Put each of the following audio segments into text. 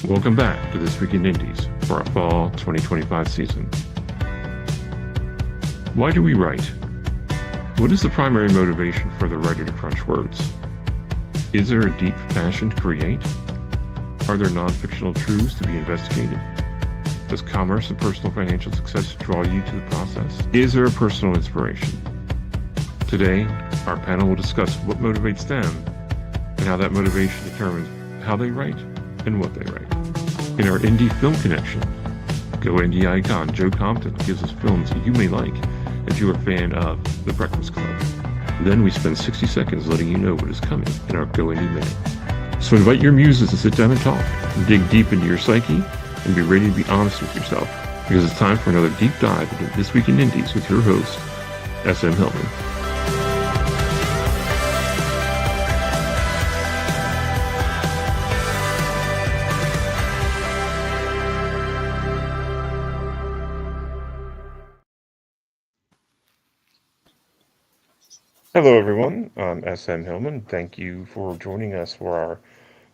Welcome back to This Week in Indies for our fall 2025 season. Why do we write? What is the primary motivation for the writer to crunch words? Is there a deep passion to create? Are there non-fictional truths to be investigated? Does commerce and personal financial success draw you to the process? Is there a personal inspiration? Today, our panel will discuss what motivates them and how that motivation determines how they write and what they write. In our Indie Film Connection, Go Indie icon Joe Compton gives us films you may like if you're a fan of The Breakfast Club. Then we spend 60 seconds letting you know what is coming in our Go Indie Minute. So invite your muses to sit down and talk, and dig deep into your psyche, and be ready to be honest with yourself, because it's time for another deep dive into This Week in Indies with your host, SM Hillman. Hello, everyone. I'm SM Hillman. Thank you for joining us for our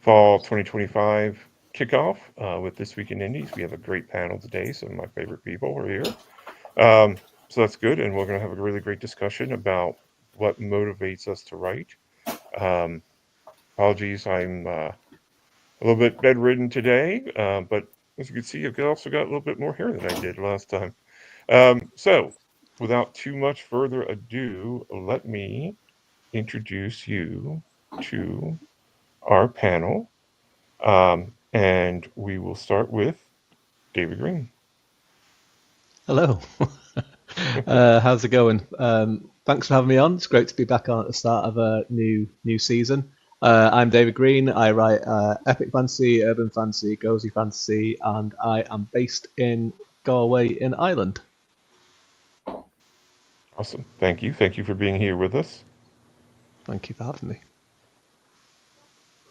fall 2025 kickoff with This Week in Indies. We have a great panel today. Some of my favorite people are here. So that's good. And we're going to have a really great discussion about what motivates us to write. Apologies, I'm a little bit bedridden today, but as you can see, I've also got a little bit more hair than I did last time. So without too much further ado, let me introduce you to our panel. And we will start with David Green. Hello. How's it going? Thanks for having me on. It's great to be back on at the start of a new season. I'm David Green. I write epic fantasy, urban fantasy, cozy fantasy, and I am based in Galway in Ireland. Awesome. Thank you. Thank you for being here with us. Thank you for having me.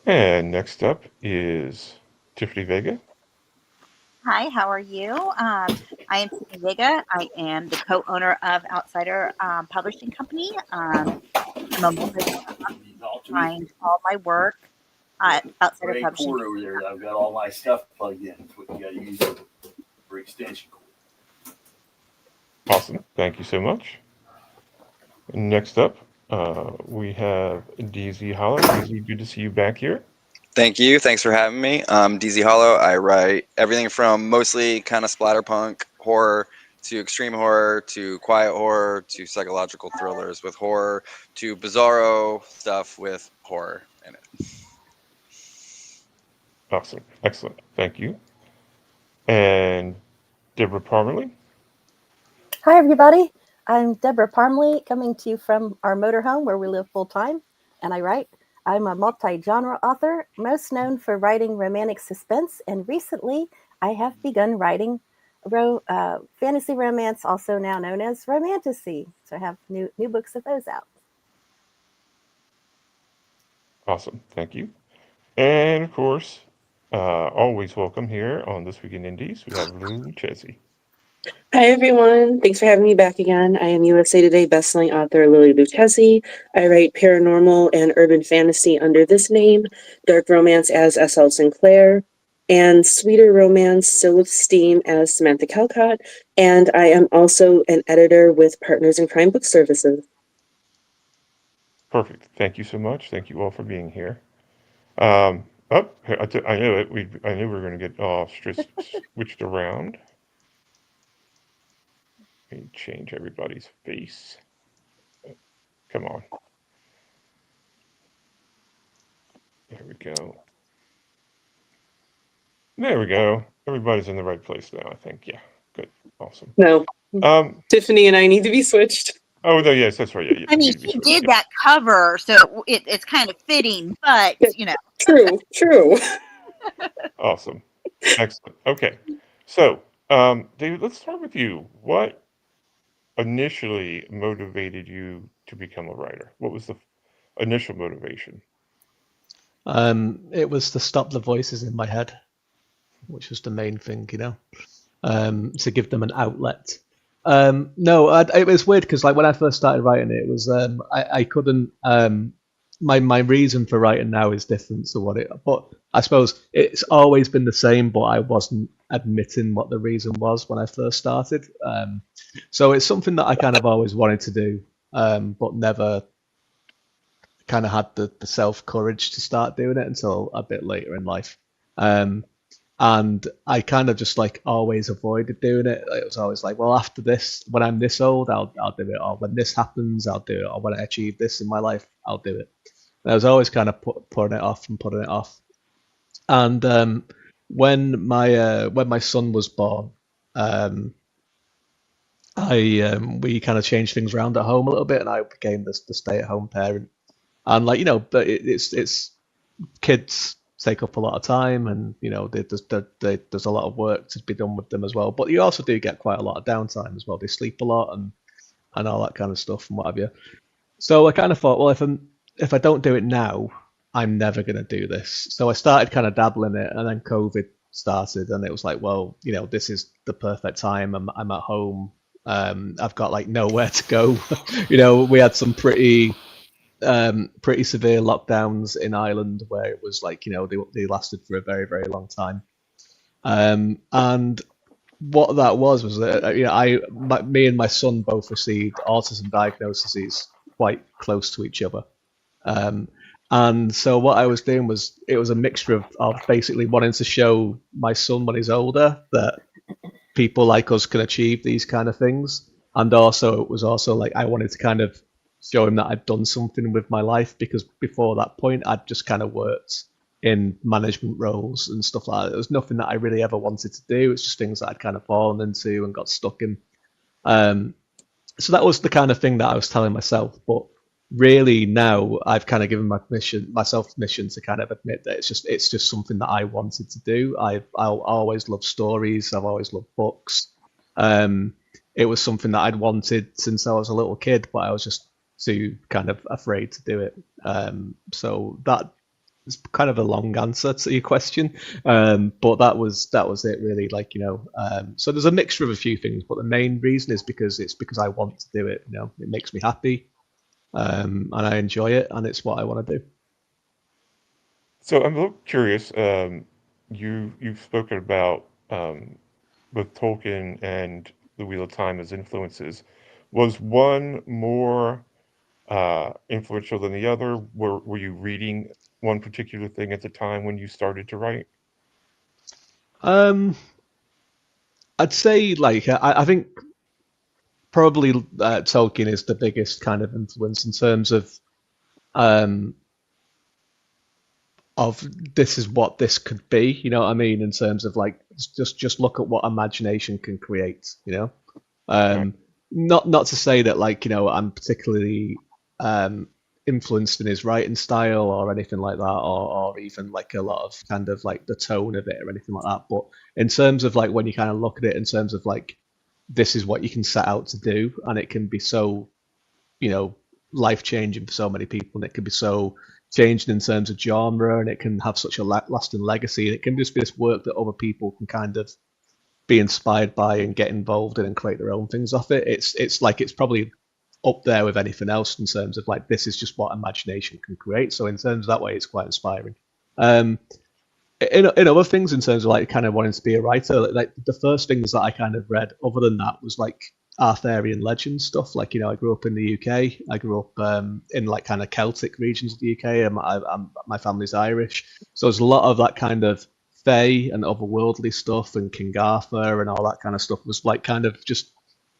And next up is Tiffany Vega. Hi, how are you? I am Tiffany Vega. I am the co-owner of Outsider Publishing Company. I'm a find all my work at Outsider Publishing. Over there, I've got all my stuff plugged in. That's what you got to use for extension cord. Awesome. Thank you so much. Next up, we have DZ Hollow. DZ, good to see you back here. Thank you. Thanks for having me. I'm DZ Hollow. I write everything from mostly kind of splatterpunk horror to extreme horror to quiet horror to psychological thrillers with horror to bizarro stuff with horror in it. Awesome. Excellent. Thank you. And Deborah Parmalee. Hi, everybody. I'm Deborah Parmalee, coming to you from our motorhome where we live full-time, and I write. I'm a multi-genre author, most known for writing romantic suspense, and recently I have begun writing fantasy romance, also now known as romantasy. So I have new books of those out. Awesome. Thank you. And, of course, always welcome here on This Week in Indies, we have Lou Chessie. Hi, everyone. Thanks for having me back again. I am USA Today bestselling author Lily Lucchesi. I write paranormal and urban fantasy under this name, dark romance as S.L. Sinclair, and sweeter romance still with steam as Samantha Calcott. And I am also an editor with Partners in Crime Book Services. Perfect. Thank you so much. Thank you all for being here. I knew it. I knew we were going to get all switched around. Change everybody's face. Come on. There we go. There we go. Everybody's in the right place now, I think. Yeah. Good. Awesome. No. Tiffany and I need to be switched. Oh, no, yes, that's right. Yeah, I mean, she did that cover, so it's kind of fitting, but, you know. True. Awesome. Excellent. Okay. So, David, let's start with you. What initially motivated you to become a writer? What was the initial motivation? It was to stop the voices in my head, which was the main thing, to give them an outlet. No, it was weird because like when I first started writing it was I couldn't my reason for writing now is different to what it. But I suppose it's always been the same, but I wasn't admitting what the reason was when I first started. So it's something that I kind of always wanted to do, but never kind of had the self courage to start doing it until a bit later in life. Um, and I kind of just like always avoided doing it. It was always like, well, after this, when I'm this old, I'll do it, or when this happens, I'll do it, or when I achieve this in my life, I'll do it. And I was always kind of putting it off and putting it off. And when my son was born, um, I we kind of changed things around at home a little bit, and I became the stay-at-home parent. And like but it's kids take up a lot of time, and there's a lot of work to be done with them as well. But you also do get quite a lot of downtime as well. They sleep a lot and all that kind of stuff and what have you. So I kind of thought, well, if I don't do it now, I'm never going to do this. So I started kind of dabbling it, and then COVID started, and it was like, well, this is the perfect time. I'm at home. I've got like nowhere to go. We had some pretty severe lockdowns in Ireland where it was like they lasted for a very very long time. And what that was that me and my son both received autism diagnoses quite close to each other. And so what I was doing was it was a mixture of basically wanting to show my son when he's older that people like us can achieve these kind of things, and also it was also like I wanted to kind of show him that I'd done something with my life, because before that point I'd just kind of worked in management roles and stuff like that. There was nothing that I really ever wanted to do. It's just things that I'd kind of fallen into and got stuck in. So that was the kind of thing that I was telling myself. But really now I've kind of given myself permission to kind of admit that it's just something that I wanted to do. I'll always love stories. I've always loved books. It was something that I'd wanted since I was a little kid, but I was just too kind of afraid to do it. So that is kind of a long answer to your question, but that was it really. So there's a mixture of a few things, but the main reason is because I want to do it. It makes me happy, and I enjoy it, and it's what I want to do. So I'm a little curious. You've spoken about both Tolkien and The Wheel of Time as influences. Was one more influential than the other? Were you reading one particular thing at the time when you started to write? I'd say I think probably Tolkien is the biggest kind of influence in terms of this is what this could be. You know what I mean? In terms of like just look at what imagination can create. Right. Not to say that I'm particularly influenced in his writing style or anything like that, or even like a lot of kind of like the tone of it or anything like that. But in terms of like when you kind of look at it in terms of like this is what you can set out to do, and it can be so life changing for so many people, and it can be so changing in terms of genre, and it can have such a lasting legacy, and it can just be this work that other people can kind of be inspired by and get involved in and create their own things off it. It's probably up there with anything else in terms of like this is just what imagination can create. So in terms of that way, it's quite inspiring. In other things, in terms of like kind of wanting to be a writer, like the first things that I kind of read, other than that, was like Arthurian legend stuff. Like I grew up in the UK. I grew up in like kind of Celtic regions of the UK, and my family's Irish, so there's a lot of that kind of Fae and otherworldly stuff, and King Arthur and all that kind of stuff was like kind of just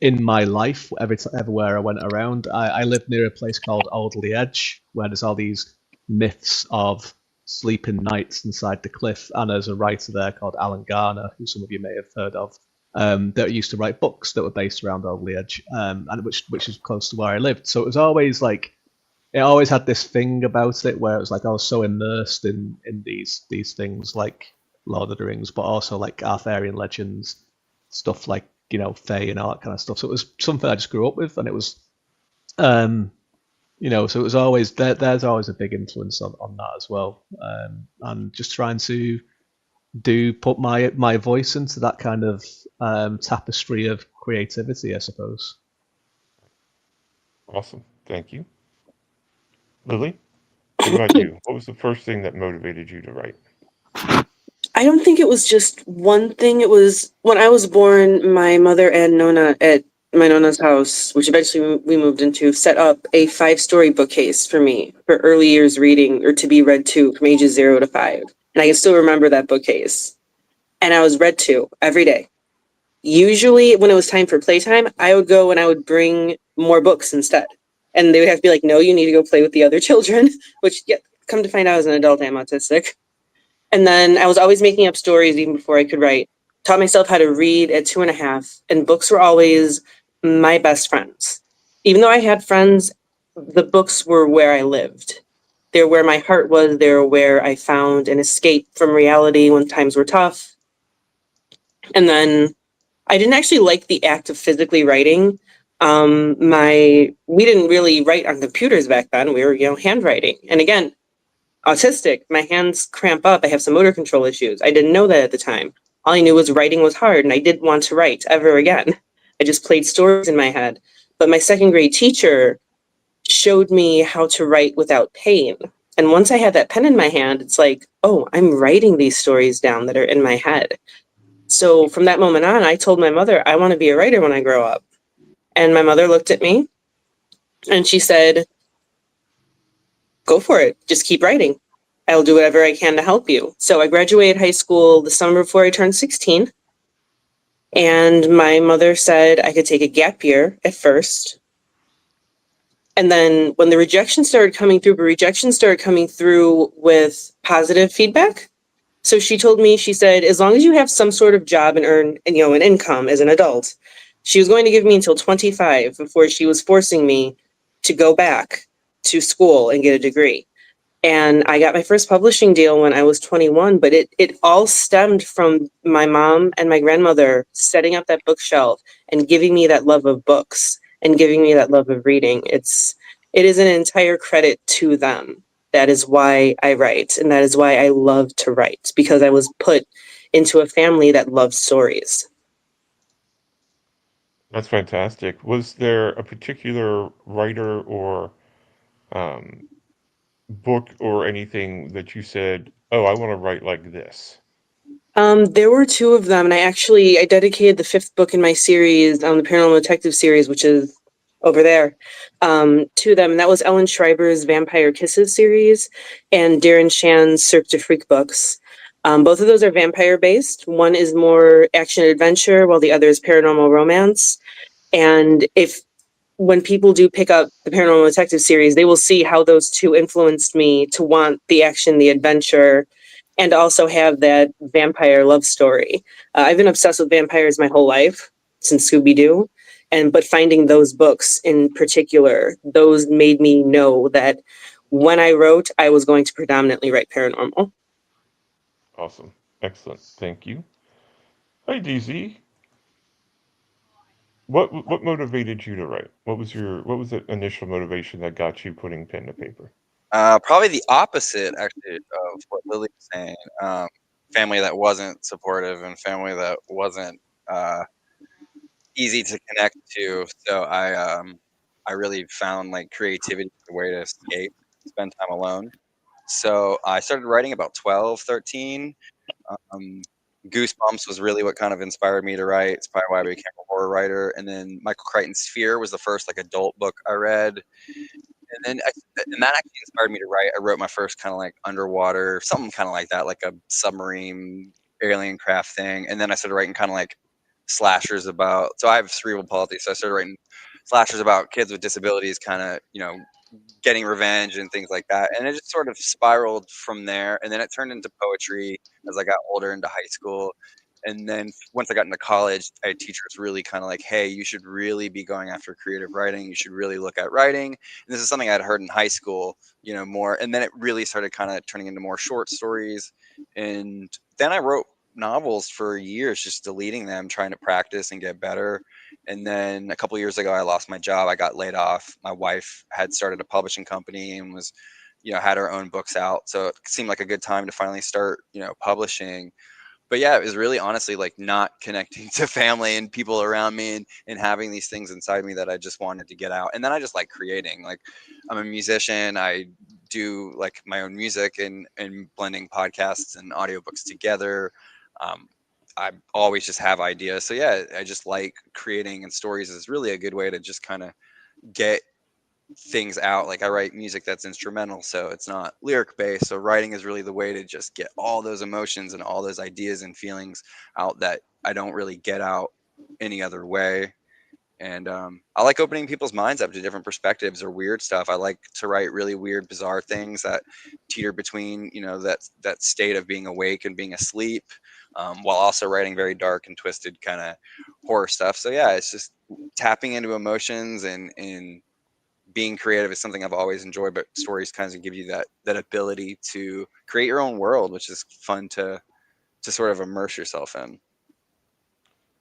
in my life everywhere I went around. I lived near a place called Alderley Edge, where there's all these myths of sleeping knights inside the cliff, and there's a writer there called Alan Garner, who some of you may have heard of, that used to write books that were based around Alderley Edge, and which is close to where I lived. So it was always like it always had this thing about it where it was like I was so immersed in these things like Lord of the Rings, but also like Arthurian legends, stuff like Fae and all that kind of stuff. So it was something I just grew up with, and it was, so it was always there's always a big influence on that as well, and just trying to put my voice into that kind of tapestry of creativity, I suppose. Awesome. Thank you. Lily? What about you? What was the first thing that motivated you to write? I don't think it was just one thing. It was when I was born, my mother and Nona at my Nona's house, which eventually we moved into, set up a 5-story bookcase for me for early years reading or to be read to from ages 0 to 5. And I can still remember that bookcase. And I was read to every day. Usually when it was time for playtime, I would go and I would bring more books instead. And they would have to be like, no, you need to go play with the other children, which, yeah, come to find out as an adult, I'm autistic. And then I was always making up stories even before I could write. Taught myself how to read at 2.5, and books were always my best friends. Even though I had friends, the books were where I lived. They're where my heart was. They're where I found an escape from reality when times were tough. And then I didn't actually like the act of physically writing. We didn't really write on computers back then. We were, handwriting. And again, autistic, my hands cramp up. I have some motor control issues. I didn't know that at the time. All I knew was writing was hard, and I didn't want to write ever again. I just played stories in my head. But my second grade teacher showed me how to write without pain. And once I had that pen in my hand, it's like, oh, I'm writing these stories down that are in my head. So from that moment on, I told my mother, I want to be a writer when I grow up. And my mother looked at me and she said, go for it. Just keep writing. I'll do whatever I can to help you. So I graduated high school the summer before I turned 16. And my mother said I could take a gap year at first. And then when the rejection started coming through, with positive feedback. So she told me, she said, as long as you have some sort of job and earn, an income as an adult, she was going to give me until 25 before she was forcing me to go back to school and get a degree. And I got my first publishing deal when I was 21, but it all stemmed from my mom and my grandmother setting up that bookshelf and giving me that love of books and giving me that love of reading. It is an entire credit to them. That is why I write, and that is why I love to write, because I was put into a family that loves stories. That's fantastic. Was there a particular writer or um, book or anything that you said, "Oh, I want to write like this"? There were 2 of them, and I dedicated the 5th book in my series, the Paranormal Detective series, which is over there, to them. And that was Ellen Schreiber's Vampire Kisses series and Darren Shan's Cirque du Freak books. Both of those are vampire based. One is more action adventure, while the other is paranormal romance. And when people do pick up the Paranormal Detective series, they will see how those 2 influenced me to want the action, the adventure, and also have that vampire love story. I've been obsessed with vampires my whole life, since Scooby-Doo, but finding those books in particular, those made me know that when I wrote, I was going to predominantly write paranormal. Awesome. Excellent. Thank you. Hi, DZ. What motivated you to write? What was the initial motivation that got you putting pen to paper? Probably the opposite, actually, of what Lily was saying. Family that wasn't supportive and family that wasn't easy to connect to. So I really found like creativity as a way to escape, spend time alone. So I started writing about 12, 13. Um, Goosebumps was really what kind of inspired me to write. It's probably why I became a horror writer. And then Michael Crichton's Sphere was the first like adult book I read. And that actually inspired me to write. I wrote my first kind of like underwater, something kind of like that, like a submarine alien craft thing. And then I started writing kind of like slashers about. So I have cerebral palsy, so I started writing slashers about kids with disabilities, kind of getting revenge and things like that. And it just sort of spiraled from there. And then it turned into poetry as I got older into high school. And then once I got into college, I had teachers really kind of like, hey, you should really be going after creative writing. You should really look at writing. And this is something I'd heard in high school, more. And then it really started kind of turning into more short stories. And then I wrote novels for years, just deleting them, trying to practice and get better. And then a couple years ago, I lost my job. I got laid off. My wife had started a publishing company and was, had her own books out. So it seemed like a good time to finally start, publishing. But yeah, it was really honestly like not connecting to family and people around me and having these things inside me that I just wanted to get out. And then I just like creating. Like I'm a musician. I do like my own music and blending podcasts and audiobooks together. I always just have ideas. So yeah, I just like creating, and stories is really a good way to just kind of get things out. Like I write music that's instrumental, so it's not lyric based. So writing is really the way to just get all those emotions and all those ideas and feelings out that I don't really get out any other way. And I like opening people's minds up to different perspectives or weird stuff. I like to write really weird, bizarre things that teeter between, that state of being awake and being asleep, while also writing very dark and twisted kind of horror stuff. So yeah, it's just tapping into emotions and being creative is something I've always enjoyed. But stories kind of give you that ability to create your own world, which is fun to sort of immerse yourself in.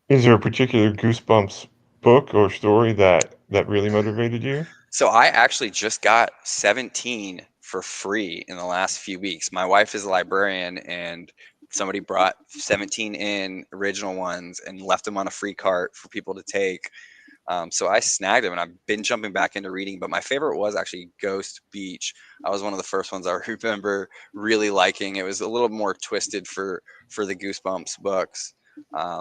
Is there a particular Goosebumps book or story that really motivated you? So I actually just got 17 for free in the last few weeks. My wife is a librarian, and somebody brought 17 in original ones and left them on a free cart for people to take. So I snagged them, and I've been jumping back into reading. But my favorite was actually Ghost Beach. I was one of the first ones I remember really liking. It was a little more twisted for the Goosebumps books.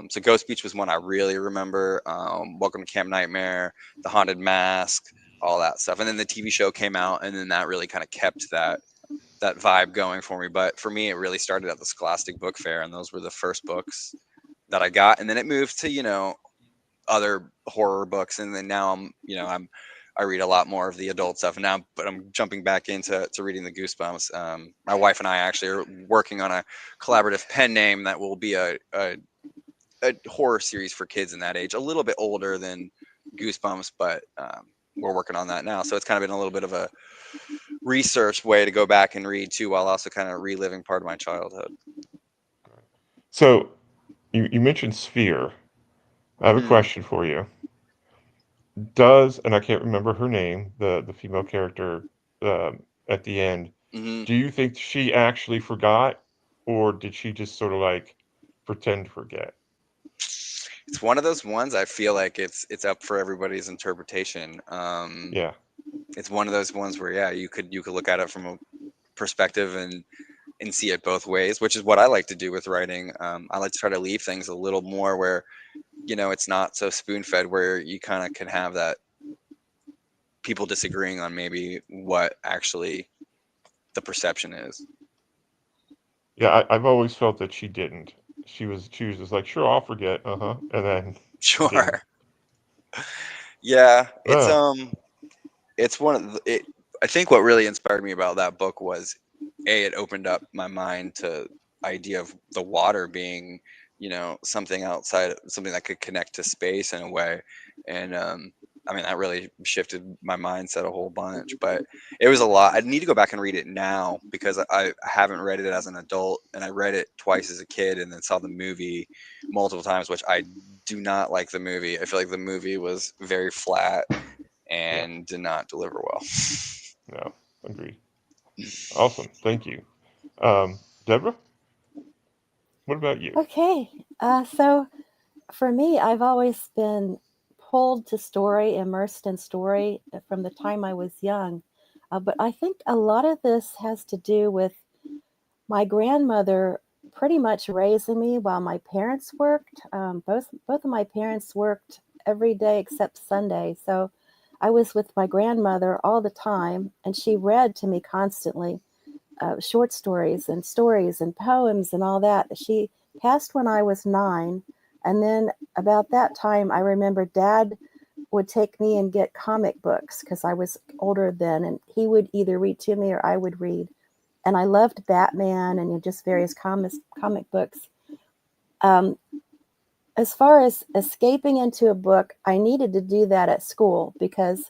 So Ghost Beach was one I really remember. Welcome to Camp Nightmare, The Haunted Mask, all that stuff. And then the TV show came out, and then that really kind of kept that vibe going for me. But for me, it really started at the Scholastic Book Fair, and those were the first books that I got. And then it moved to, other horror books. And then now I read a lot more of the adult stuff now, but I'm jumping back into reading the Goosebumps. My wife and I actually are working on a collaborative pen name that will be a horror series for kids in that age, a little bit older than Goosebumps, but we're working on that now. So it's kind of been a little bit of a research way to go back and read too, while also kind of reliving part of my childhood. So you mentioned Sphere. I have a question for you. And I can't remember her name, the female character at the end, do you think she actually forgot, or did she just sort of like pretend to forget? It's one of those ones I feel like it's up for everybody's interpretation. Yeah. It's one of those ones where, yeah, you could look at it from a perspective and see it both ways, which is what I like to do with writing. I like to try to leave things a little more where, it's not so spoon-fed, where you kind of can have that people disagreeing on maybe what actually the perception is. Yeah, I've always felt that she didn't. She was just like, sure, I'll forget, and then Sure. Yeah, Yeah. it's one of the, I think what really inspired me about that book was, it opened up my mind to idea of the water being, something outside, something that could connect to space in a way. And that really shifted my mindset a whole bunch. But it was a lot. I need to go back and read it now, because I haven't read it as an adult, and I read it twice as a kid, and then saw the movie multiple times, which I do not like the movie. I feel like the movie was very flat and did not deliver well. No, agreed. Awesome, thank you. Deborah, what about you? Okay. So for me, I've always been pulled to story, immersed in story from the time I was young. But I think a lot of this has to do with my grandmother pretty much raising me while my parents worked. Both of my parents worked every day except Sunday. So I was with my grandmother all the time, and she read to me constantly. Short stories and poems and all that. She passed when I was 9. And then about that time, I remember Dad would take me and get comic books because I was older then. And he would either read to me or I would read. And I loved Batman and just various comic books. As far as escaping into a book, I needed to do that at school because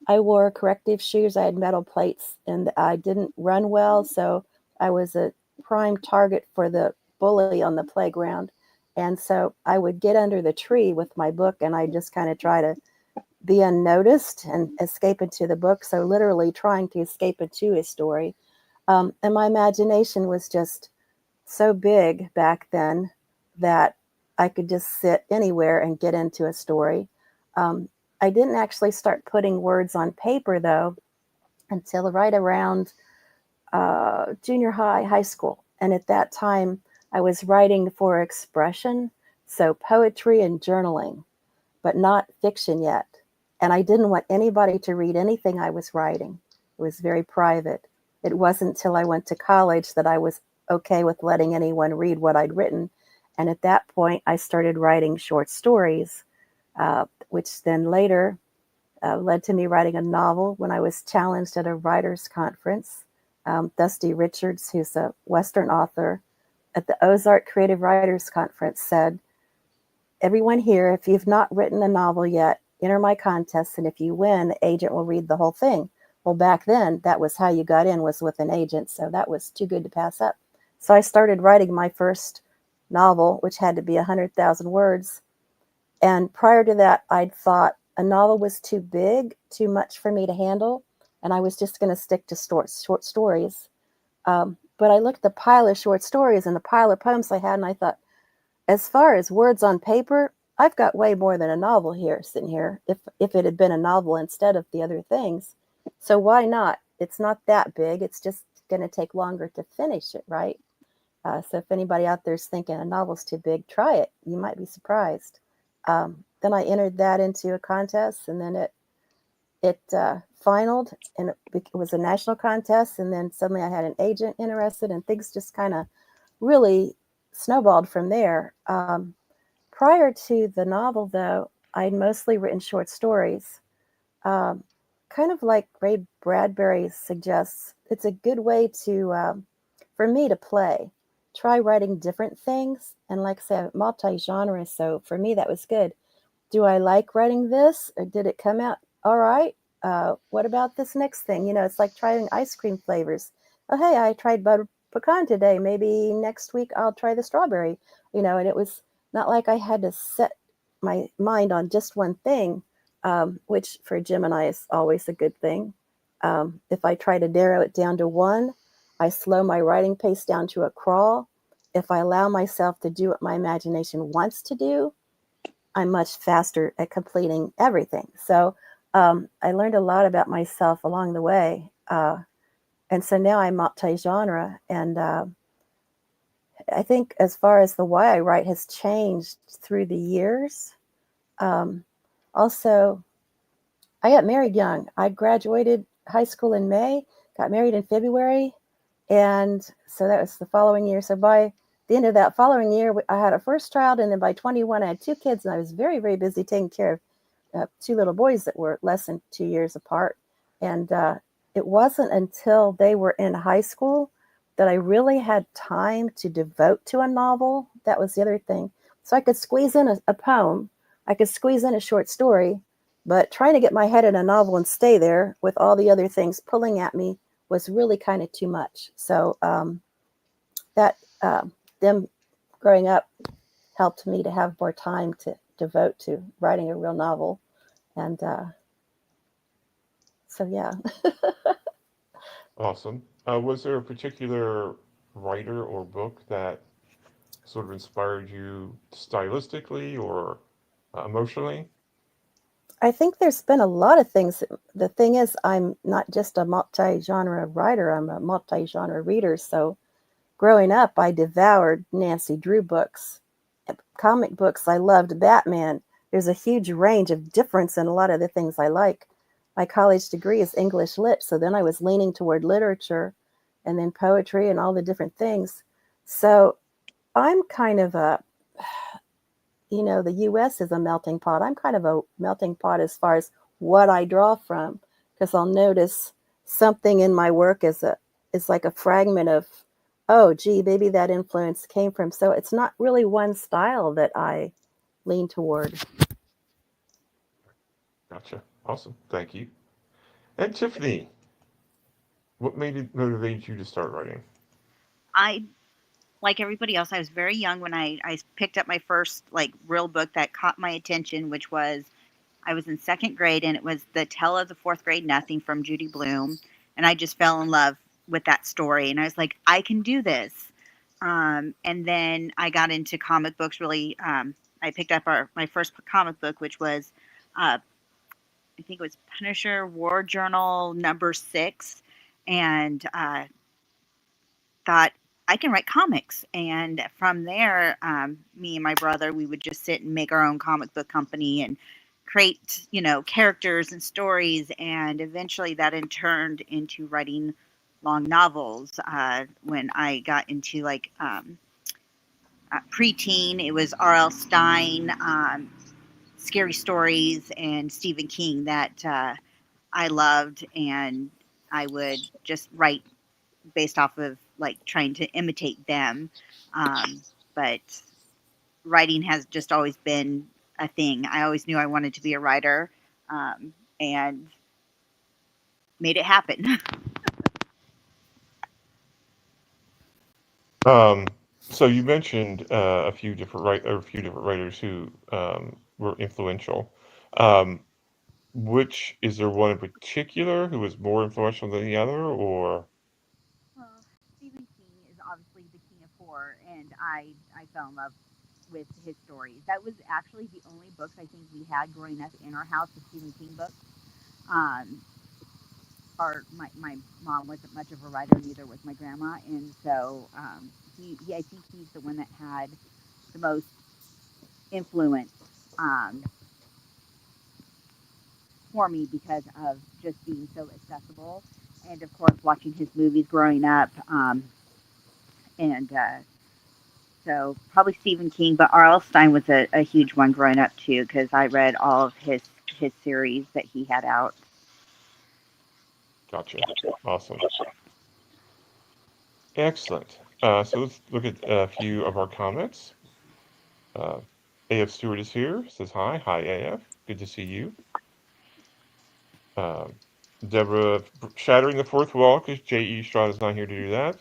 I wore corrective shoes. I had metal plates and I didn't run well. So I was a prime target for the bully on the playground. And so I would get under the tree with my book and I just kind of try to be unnoticed and escape into the book. So literally trying to escape into a story. And my imagination was just so big back then that I could just sit anywhere and get into a story. I didn't actually start putting words on paper, though, until right around junior high, high school. And at that time, I was writing for expression, so poetry and journaling, but not fiction yet. And I didn't want anybody to read anything I was writing. It was very private. It wasn't until I went to college that I was okay with letting anyone read what I'd written. And at that point, I started writing short stories, which then later led to me writing a novel when I was challenged at a writers' conference. Dusty Richards, who's a Western author, at the Ozark Creative Writers Conference said, everyone here, if you've not written a novel yet, enter my contest, and if you win, the agent will read the whole thing. Well, back then, that was how you got in, was with an agent, so that was too good to pass up. So I started writing my first novel, which had to be 100,000 words. And prior to that, I'd thought a novel was too big, too much for me to handle, and I was just going to stick to short stories. But I looked at the pile of short stories and the pile of poems I had, and I thought, as far as words on paper, I've got way more than a novel here, sitting here, if it had been a novel instead of the other things. So why not? It's not that big. It's just going to take longer to finish it, right? So if anybody out there is thinking a novel's too big, try it. You might be surprised. Then I entered that into a contest, and then it finaled, and it was a national contest. And then suddenly I had an agent interested, and things just kind of really snowballed from there. Prior to the novel, though, I'd mostly written short stories. Um, Kind of like Ray Bradbury suggests, it's a good way to, for me to play, try writing different things. And like I said, multi-genre, so for me that was good. Do I like writing this, or did it come out all right? What about this next thing? It's like trying ice cream flavors. Oh, hey, I tried butter pecan today. Maybe next week I'll try the strawberry. And it was not like I had to set my mind on just one thing, which for Gemini is always a good thing. If I try to narrow it down to one, I slow my writing pace down to a crawl. If I allow myself to do what my imagination wants to do, I'm much faster at completing everything. So I learned a lot about myself along the way. And so now I'm multi-genre. And I think as far as the way I write has changed through the years. Also, I got married young. I graduated high school in May, got married in February. And so that was the following year. So by the end of that following year, I had a first child. And then by 21, I had two kids. And I was very, very busy taking care of two little boys that were less than 2 years apart. And it wasn't until they were in high school that I really had time to devote to a novel. That was the other thing. So I could squeeze in a poem, I could squeeze in a short story, but trying to get my head in a novel and stay there with all the other things pulling at me was really kind of too much. So that them growing up helped me to have more time to devote to writing a real novel. And so, yeah. Awesome. Was there a particular writer or book that sort of inspired you stylistically or emotionally? I think there's been a lot of things. The thing is, I'm not just a multi-genre writer, I'm a multi-genre reader. So growing up, I devoured Nancy Drew books, comic books. I loved Batman. There's a huge range of difference in a lot of the things I like. My college degree is English Lit, so then I was leaning toward literature and then poetry and all the different things. So I'm kind of the US is a melting pot. I'm kind of a melting pot as far as what I draw from, because I'll notice something in my work is like a fragment of, oh, gee, maybe that influence came from. So it's not really one style that I lean toward. Gotcha. Awesome. Thank you. And Tiffany, what made it motivate you to start writing? I, like everybody else, I was very young when I picked up my first like real book that caught my attention, which was, I was in second grade, and it was The Tale of the Fourth Grade Nothing from Judy Blume. And I just fell in love with that story. And I was like, I can do this. And then I got into comic books really. I picked up my first comic book, which was, I think it was Punisher War Journal number 6. And thought I can write comics. And from there, me and my brother, we would just sit and make our own comic book company and create, characters and stories. And eventually that turned into writing long novels. When I got into preteen, it was R.L. Stein, scary stories, and Stephen King that I loved. And I would just write based off of trying to imitate them. But writing has just always been a thing. I always knew I wanted to be a writer, and made it happen. So you mentioned a few different writers who were influential. Um, which is there one in particular who was more influential than the other, or? Well, Stephen King is obviously the king of horror, and I fell in love with his stories. That was actually the only books I think we had growing up in our house, the Stephen King books. Um, my mom wasn't much of a writer, neither was my grandma, and so he I think he's the one that had the most influence um, for me because of just being so accessible, and of course watching his movies growing up, and so probably Stephen King, but R.L. Stein was a huge one growing up too because I read all of his series that he had out. Gotcha. Awesome. Excellent. So let's look at a few of our comments. AF Stewart is here. Says hi. Hi, AF. Good to see you. Deborah shattering the fourth wall because J.E. Strada's not here to do that.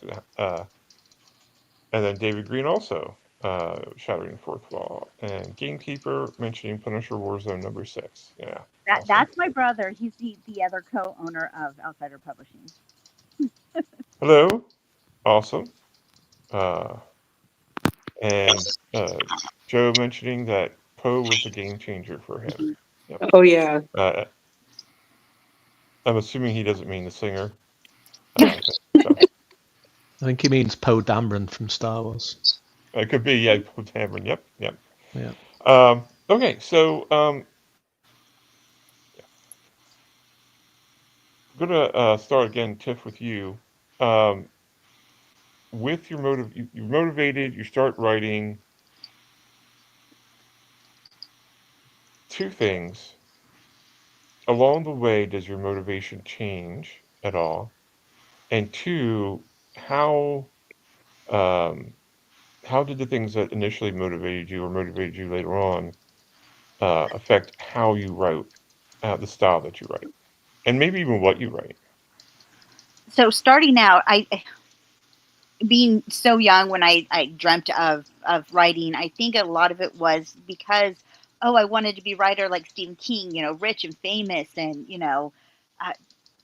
And then David Green also shattering the fourth wall. And Gamekeeper mentioning Punisher Warzone number 6. Yeah. Awesome. That's my brother. He's the other co-owner of Outsider Publishing. Hello. Awesome. And Joe mentioning that Poe was a game changer for him. Yep. Oh yeah. I'm assuming he doesn't mean the singer. I think he means Poe Dameron from Star Wars. It could be, yeah, Poe Dameron. Yep. Yeah. Okay, so I'm gonna start again, Tiff, with you. With your you're motivated. You start writing. Two things. Along the way, does your motivation change at all? And two, how did the things that initially motivated you or motivated you later on affect how you wrote, the style that you write, and maybe even what you write? So starting out, I being so young when I dreamt of writing, I think a lot of it was because I wanted to be a writer like Stephen King, rich and famous, and uh,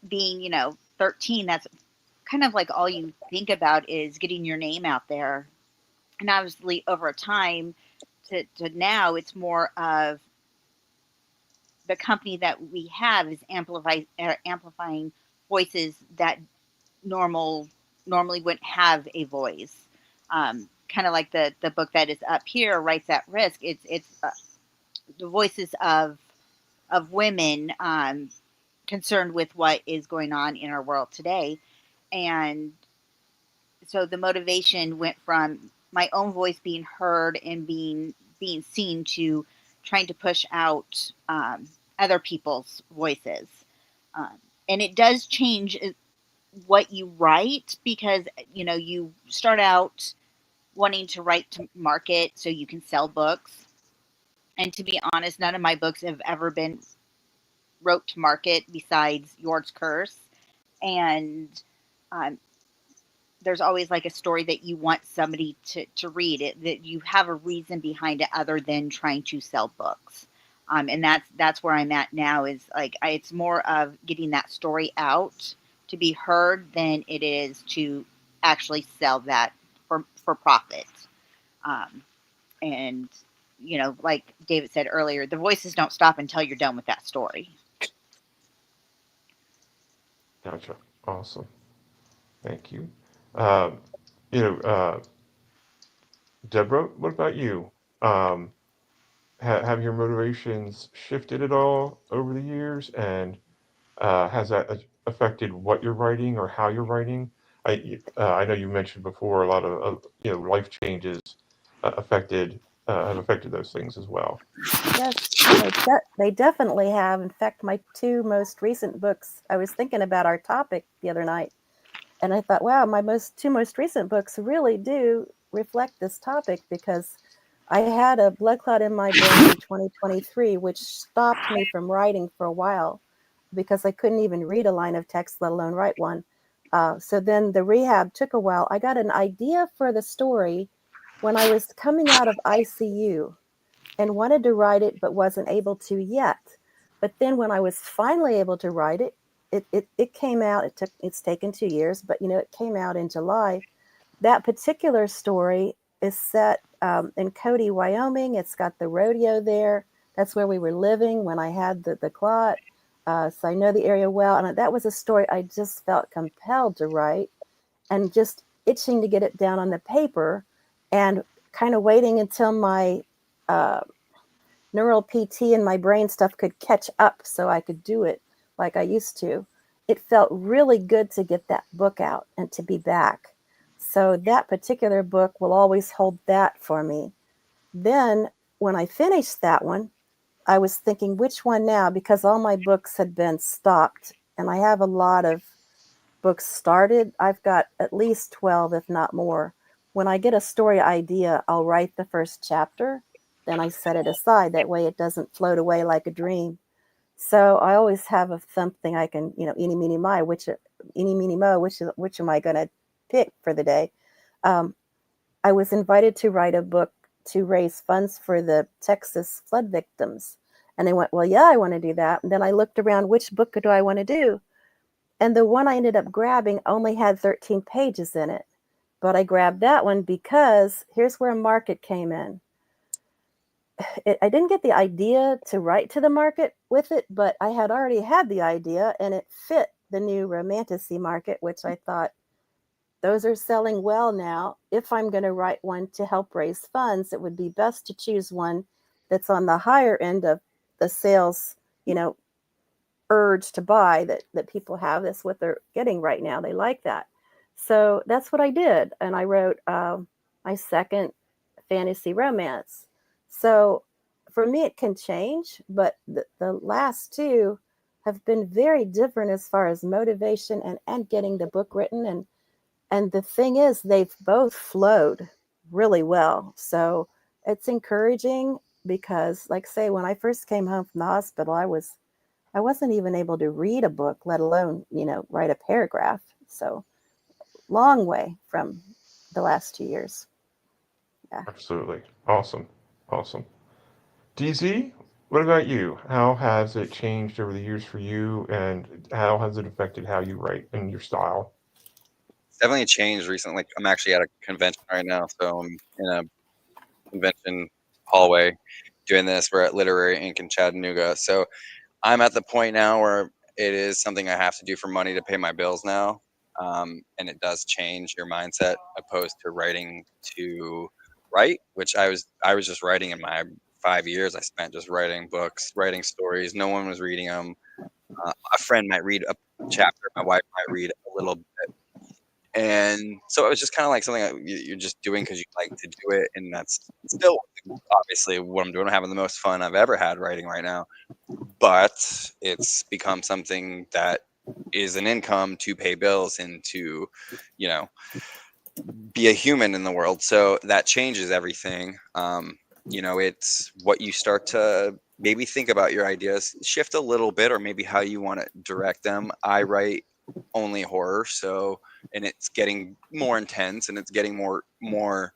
being 13. That's kind of like all you think about is getting your name out there. And obviously, over time to now, it's more of the company that we have is amplifying voices that normally wouldn't have a voice. Kind of like the book that is up here, Rights at Risk. It's the voices of women concerned with what is going on in our world today, and so the motivation went from my own voice being heard and being seen to trying to push out other people's voices. Um, and it does change what you write because you start out wanting to write to market so you can sell books. And to be honest, none of my books have ever been wrote to market besides Yord's Curse. And um, there's always like a story that you want somebody to read it, that you have a reason behind it other than trying to sell books. And that's where I'm at now is like it's more of getting that story out to be heard than it is to actually sell that for profit. Um, and like David said earlier, the voices don't stop until you're done with that story. Gotcha. Awesome. Thank you. Um, Deborah, what about you? Have your motivations shifted at all over the years, and has that affected what you're writing or how you're writing? I know you mentioned before a lot of life changes affected have affected those things as well. Yes, they definitely have. In fact, my two most recent books, I was thinking about our topic the other night, and I thought, wow, my two most recent books really do reflect this topic because I had a blood clot in my brain in 2023, which stopped me from writing for a while because I couldn't even read a line of text, let alone write one. So then the rehab took a while. I got an idea for the story when I was coming out of ICU and wanted to write it, but wasn't able to yet. But then when I was finally able to write it, it came out. It's taken 2 years, but it came out in July. That particular story is set in Cody, Wyoming. It's got the rodeo there. That's where we were living when I had the clot. So I know the area well. And that was a story I just felt compelled to write and just itching to get it down on the paper and kind of waiting until my neural PT and my brain stuff could catch up so I could do it like I used to. It felt really good to get that book out and to be back. So that particular book will always hold that for me. Then when I finished that one, I was thinking, which one now? Because all my books had been stopped, and I have a lot of books started. I've got at least 12, if not more. When I get a story idea, I'll write the first chapter, then I set it aside. That way it doesn't float away like a dream. So I always have something I can, eeny, meeny, mo, which am I going to pick for the day? I was invited to write a book to raise funds for the Texas flood victims. And they went, well, yeah, I want to do that. And then I looked around, which book do I want to do? And the one I ended up grabbing only had 13 pages in it. But I grabbed that one because here's where a market came in. I didn't get the idea to write to the market with it, but I had already had the idea and it fit the new romantasy market, which I thought those are selling well now. If I'm going to write one to help raise funds, it would be best to choose one that's on the higher end of the sales, urge to buy that people have. That's what they're getting right now. They like that. So that's what I did. And I wrote my second fantasy romance. So for me, it can change, but the last two have been very different as far as motivation and getting the book written. And the thing is, they've both flowed really well. So it's encouraging because, like say, when I first came home from the hospital, I wasn't even able to read a book, let alone, write a paragraph. So long way from the last 2 years. Yeah. Absolutely. Awesome. DZ, what about you? How has it changed over the years for you, and how has it affected how you write and your style? It's definitely changed recently. Like, I'm actually at a convention right now, so I'm in a convention hallway doing this. We're at Literary Inc. in Chattanooga. So I'm at the point now where it is something I have to do for money to pay my bills now. And it does change your mindset opposed to writing to write, which I was just writing in my 5 years. I spent just writing books, writing stories. No one was reading them. A friend might read a chapter. My wife might read a little bit. And so it was just kind of like something that you're just doing because you like to do it. And that's still obviously what I'm doing. I'm having the most fun I've ever had writing right now. But it's become something that is an income to pay bills and to, be a human in the world. So that changes everything. It's what you start to maybe think about your ideas, shift a little bit, or maybe how you want to direct them. I write only horror, and it's getting more intense and it's getting more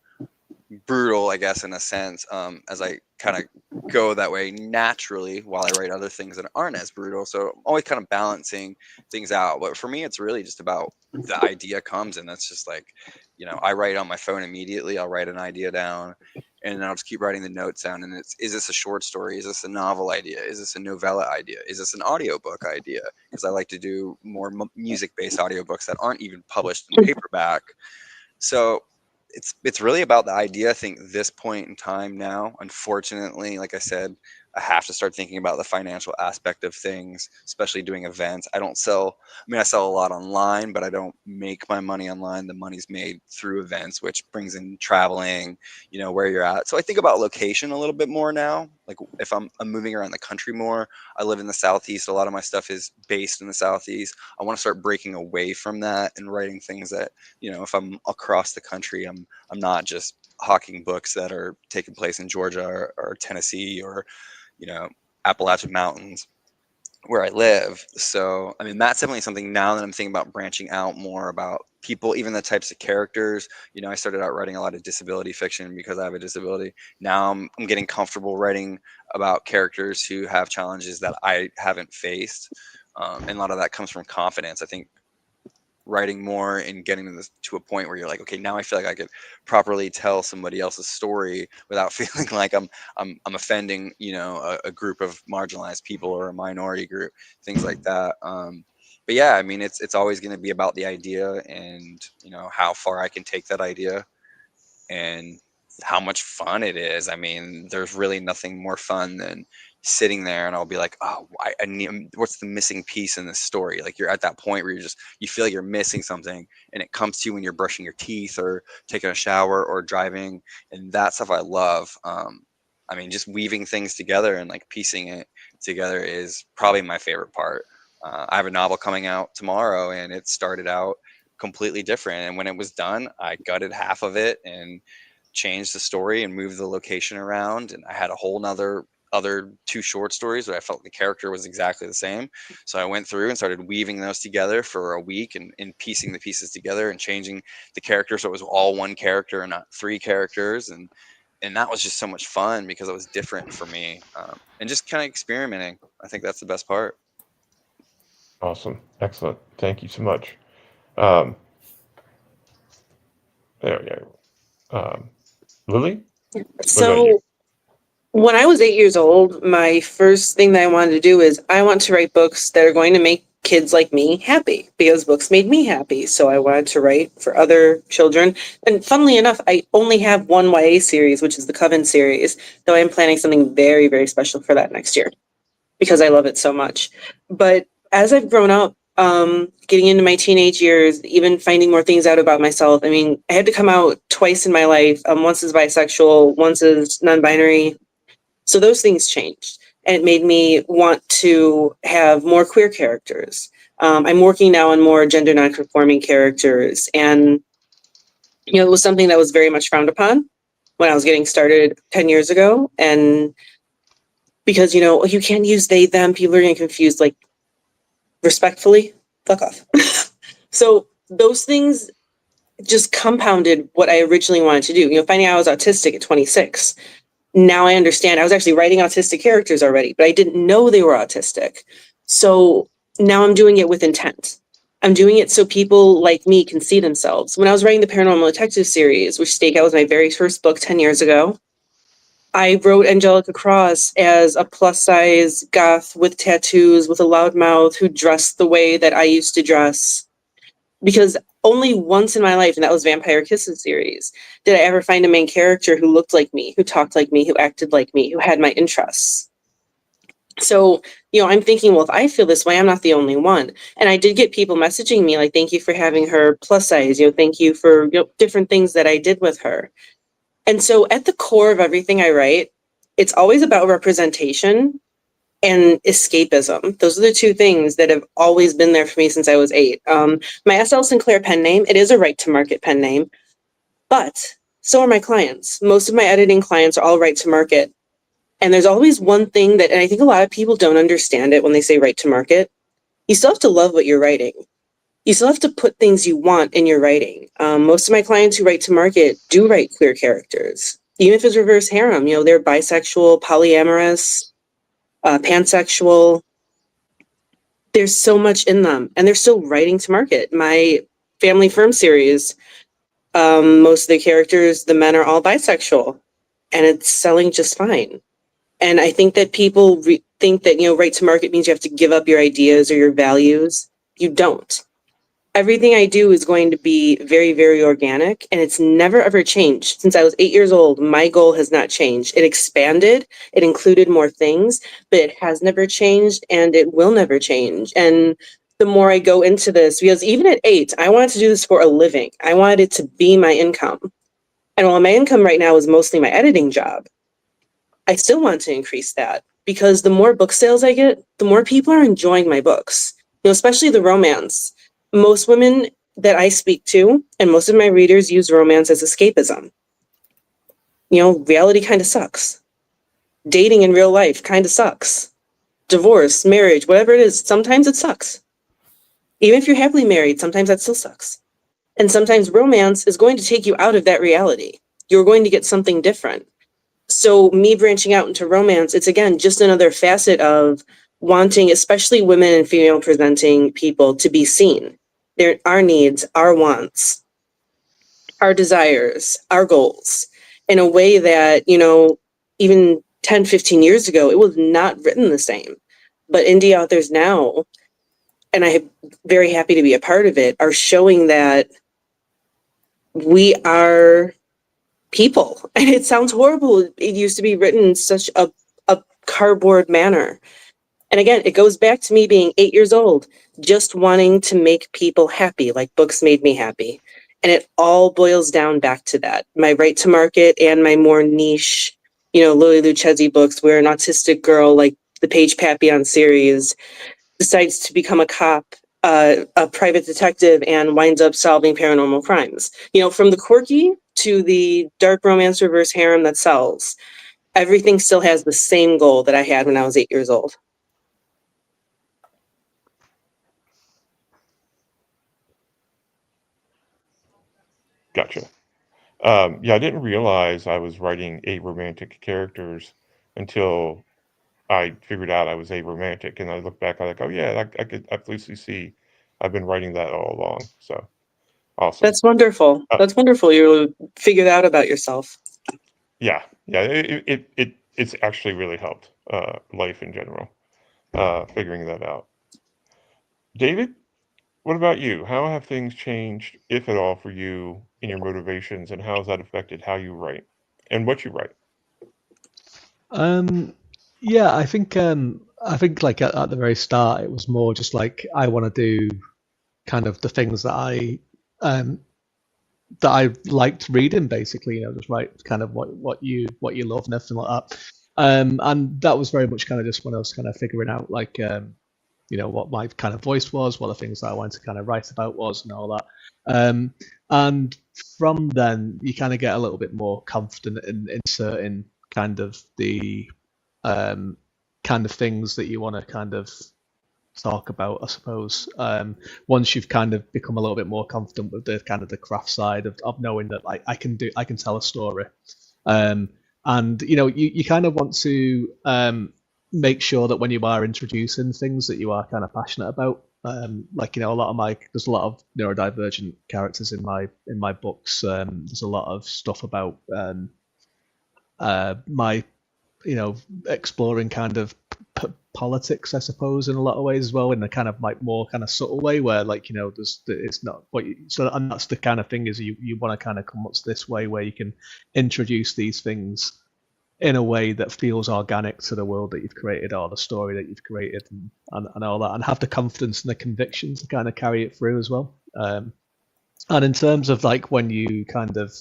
brutal, I guess, in a sense, as I kind of go that way naturally while I write other things that aren't as brutal. So I'm always kind of balancing things out. But for me, it's really just about the idea comes, and that's just like, I write on my phone immediately. I'll write an idea down, and then I'll just keep writing the notes down. And is this a short story? Is this a novel idea? Is this a novella idea? Is this an audiobook idea? Because I like to do more music-based audiobooks that aren't even published in paperback. So it's really about the idea. I think this point in time now, unfortunately, like I said, I have to start thinking about the financial aspect of things, especially doing events. I don't sell, I mean, I sell a lot online, but I don't make my money online. The money's made through events, which brings in traveling, you know, where you're at. So I think about location a little bit more now. Like if I'm moving around the country more, I live in the Southeast. A lot of my stuff is based in the Southeast. I want to start breaking away from that and writing things that, you know, if I'm across the country, I'm not just hawking books that are taking place in Georgia or Tennessee or, you know, Appalachian Mountains where I live. So, I mean, that's definitely something now that I'm thinking about branching out more about people, even the types of characters. You know, I started out writing a lot of disability fiction because I have a disability. Now I'm getting comfortable writing about characters who have challenges that I haven't faced. And a lot of that comes from confidence. I think writing more and getting to a point where you're like, okay, now I feel like I could properly tell somebody else's story without feeling like I'm offending, you know, a group of marginalized people or a minority group, things like that. But yeah, I mean, it's always going to be about the idea and, you know, how far I can take that idea and how much fun it is. I mean, there's really nothing more fun than sitting there and I'll be like, oh, I need, what's the missing piece in this story? Like you're at that point where you feel like you're missing something and it comes to you when you're brushing your teeth or taking a shower or driving. And that stuff I love. I mean, just weaving things together and like piecing it together is probably my favorite part. I have a novel coming out tomorrow and it started out completely different. And when it was done, I gutted half of it and changed the story and moved the location around. And I had a whole nother other 2 short stories where I felt the character was exactly the same. So I went through and started weaving those together for a week and piecing the pieces together and changing the character so it was all one character and not 3 characters. And that was just so much fun because it was different for me. And just kind of experimenting. I think that's the best part. Awesome. Excellent. Thank you so much. There we go. Lily? What about So you? when I was 8 years old, my first thing that I wanted to do is I want to write books that are going to make kids like me happy because books made me happy. So I wanted to write for other children. And funnily enough, I only have one YA series, which is the Coven series, though I am planning something very, very special for that next year because I love it so much. But as I've grown up, getting into my teenage years, even finding more things out about myself. I mean, I had to come out twice in my life. Once as bisexual, once as non-binary. So those things changed, and it made me want to have more queer characters. I'm working now on more gender non-conforming characters, and you know, it was something that was very much frowned upon when I was getting started 10 years ago. And because, you know, you can't use they, them, people are getting confused, like, respectfully, fuck off. So those things just compounded what I originally wanted to do. You know, finding out I was autistic at 26. Now I understand. I was actually writing autistic characters already, but I didn't know they were autistic. So now I'm doing it with intent. I'm doing it so people like me can see themselves. When I was writing the Paranormal Detective series, which Stakeout was my very first book 10 years ago, I wrote Angelica Cross as a plus-size goth with tattoos, with a loud mouth, who dressed the way that I used to dress. Because only once in my life, and that was Vampire Kisses series, did I ever find a main character who looked like me, who talked like me, who acted like me, who had my interests. So, you know, I'm thinking, well, if I feel this way, I'm not the only one. And I did get people messaging me like, thank you for having her plus size, you know, thank you for, you know, different things that I did with her. And so at the core of everything I write, it's always about representation and escapism. Those are the 2 things that have always been there for me since I was 8. My S.L. Sinclair pen name, it is a right to market pen name, but so are my clients. Most of my editing clients are all right to market. And there's always one thing that, and I think a lot of people don't understand it when they say right to market. You still have to love what you're writing. You still have to put things you want in your writing. Most of my clients who write to market do write queer characters. Even if it's reverse harem, you know, they're bisexual, polyamorous, pansexual. There's so much in them, and they're still writing to market. My Family Firm series, most of the characters, the men are all bisexual, and it's selling just fine. And I think that people think that, you know, right to market means you have to give up your ideas or your values. You don't. Everything I do is going to be very, very organic, and it's never ever changed. Since I was 8 years old, my goal has not changed. It expanded, it included more things, but it has never changed and it will never change. And the more I go into this, because even at 8, I wanted to do this for a living. I wanted it to be my income. And while my income right now is mostly my editing job, I still want to increase that, because the more book sales I get, the more people are enjoying my books, especially the romance. Most women that I speak to and most of my readers use romance as escapism. Reality kind of sucks. Dating in real life kind of sucks. Divorce, marriage, whatever it is, sometimes it sucks. Even if you're happily married, sometimes that still sucks. And sometimes romance is going to take you out of that reality. You're going to get something different. So me branching out into romance, it's again just another facet of wanting, especially women and female presenting people, to be seen. Our needs, our wants, our desires, our goals, in a way that, even 10, 15 years ago, it was not written the same. But indie authors now, and I'm very happy to be a part of it, are showing that we are people. And it sounds horrible. It used to be written in such a cardboard manner. And again, it goes back to me being 8 years old, just wanting to make people happy, like books made me happy. And it all boils down back to that. My right to market and my more niche, Lily Lucchesi books, where an autistic girl like the Paige Papillon series decides to become a cop, a private detective, and winds up solving paranormal crimes. From the quirky to the dark romance reverse harem that sells, everything still has the same goal that I had when I was 8 years old. Gotcha. Yeah, I didn't realize I was writing aromantic characters until I figured out I was aromantic, and I look back, I'm like, oh yeah, I could absolutely see I've been writing that all along. So awesome. That's wonderful. That's wonderful. You figured out about yourself. Yeah. It's actually really helped life in general, figuring that out. David, what about you? How have things changed, if at all, for you in your motivations, and how has that affected how you write and what you write? Yeah, I think like at the very start, it was more just like I want to do kind of the things that I liked reading, basically, just write kind of what you love and everything like that. And that was very much kind of just when I was kind of figuring out like what my kind of voice was, what the things that I wanted to kind of write about was, and all that. And from then, you kind of get a little bit more confident in inserting kind of the kind of things that you want to kind of talk about, I suppose. Once you've kind of become a little bit more confident with the kind of the craft side of knowing that like I can tell a story, and you kind of want to make sure that when you are introducing things that you are kind of passionate about. Like there's a lot of neurodivergent characters in my books. There's a lot of stuff about my exploring kind of politics, I suppose, in a lot of ways as well, in a kind of like more kind of subtle way where it's not what and that's the kind of thing is you want to kind of come up to this way where you can introduce these things in a way that feels organic to the world that you've created or the story that you've created and all that, and have the confidence and the conviction to kind of carry it through as well. And in terms of like when you kind of,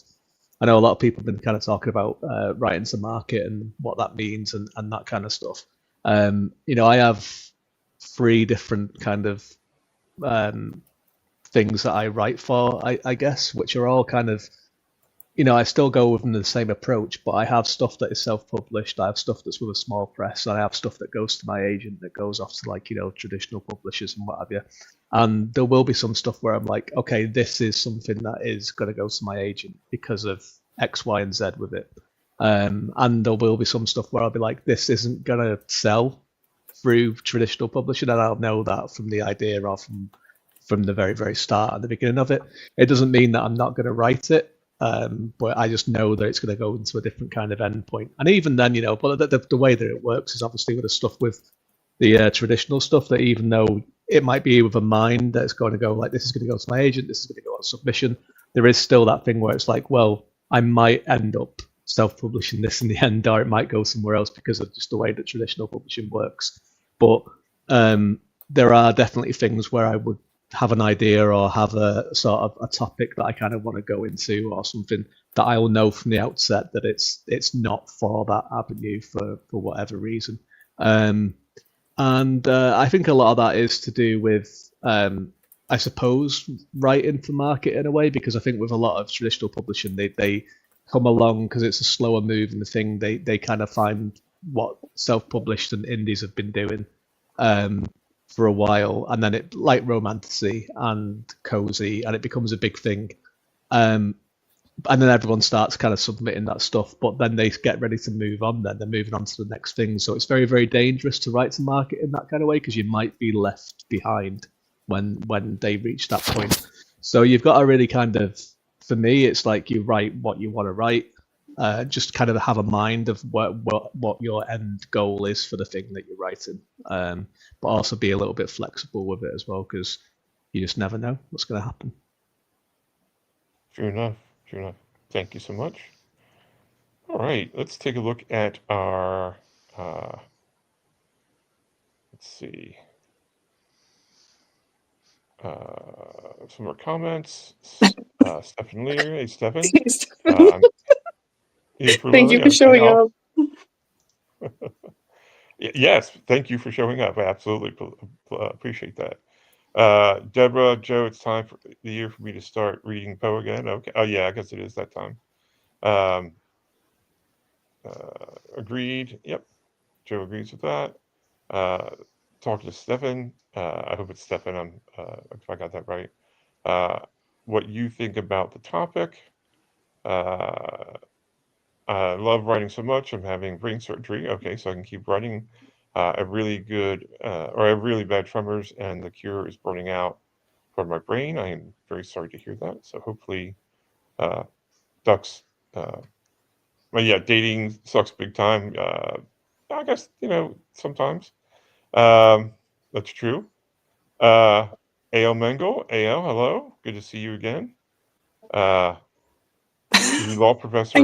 I know a lot of people have been kind of talking about writing to market and what that means and that kind of stuff. I have 3 different kind of things that I write for, I guess, which are all kind of, I still go within the same approach, but I have stuff that is self-published. I have stuff that's with a small press. I have stuff that goes to my agent that goes off to like, traditional publishers and what have you. And there will be some stuff where I'm like, okay, this is something that is going to go to my agent because of X, Y, and Z with it. And there will be some stuff where I'll be like, this isn't going to sell through traditional publishing, and I'll know that from the idea or from the very, very start at the beginning of it. It doesn't mean that I'm not going to write it. But I just know that it's going to go into a different kind of endpoint. And even then, but the way that it works is obviously with the stuff with the traditional stuff, that even though it might be with a mind that's going to go like, this is going to go to my agent, this is going to go on submission. There is still that thing where it's like, well, I might end up self-publishing this in the end, or it might go somewhere else because of just the way that traditional publishing works. But there are definitely things where I would have an idea or have a sort of a topic that I kind of want to go into, or something that I will know from the outset that it's not for that avenue for whatever reason. And I think a lot of that is to do with, I suppose, writing for market in a way, because I think with a lot of traditional publishing, they come along because it's a slower moving thing. They kind of find what self-published and indies have been doing for a while, and then it like romantasy and cozy, and it becomes a big thing. And then everyone starts kind of submitting that stuff, but then they get ready to move on. Then they're moving on to the next thing. So it's very, very dangerous to write to market in that kind of way, because you might be left behind when they reach that point. So you've got to really kind of, for me, it's like you write what you want to write. Just kind of have a mind of what your end goal is for the thing that you're writing, but also be a little bit flexible with it as well, because you just never know what's going to happen. True enough. Thank you so much. All right, let's take a look at our, let's see, some more comments. Stephen Lear, hey Stephen. Thank you for showing up. Yes, thank you for showing up. I absolutely appreciate that. Deborah, Joe, it's time for the year for me to start reading Poe again. Okay. Oh yeah, I guess it is that time. Agreed. Yep. Joe agrees with that. Talk to Stefan. I hope it's Stefan. If I got that right. What you think about the topic? I love writing so much. I'm having brain surgery. Okay, so I can keep writing. I have really bad tremors, and the cure is burning out from my brain. I am very sorry to hear that. So hopefully, ducks. But yeah, dating sucks big time. I guess sometimes. That's true. AL Mengel, AL, hello. Good to see you again. Law professor. I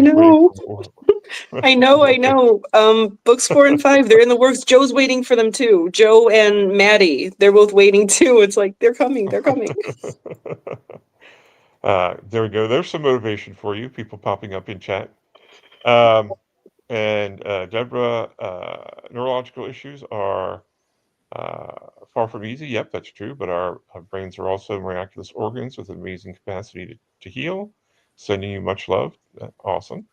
know. I know. Books 4 and 5, they're in the works. Joe's waiting for them too. Joe and Maddie, they're both waiting too. It's like, they're coming. There we go. There's some motivation for you, people popping up in chat. And Deborah, neurological issues are far from easy. Yep, that's true. But our brains are also miraculous organs with amazing capacity to heal. Sending you much love. Awesome.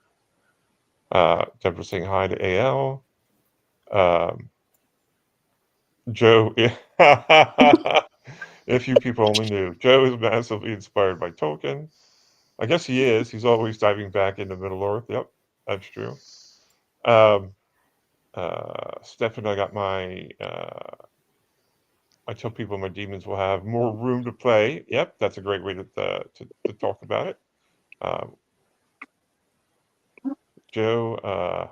Deborah saying hi to AL. Joe, if you people only knew. Joe is massively inspired by Tolkien. I guess he is. He's always diving back into Middle-earth. Yep, that's true. Stefan, I got my... I tell people my demons will have more room to play. Yep, that's a great way to talk about it. Joe,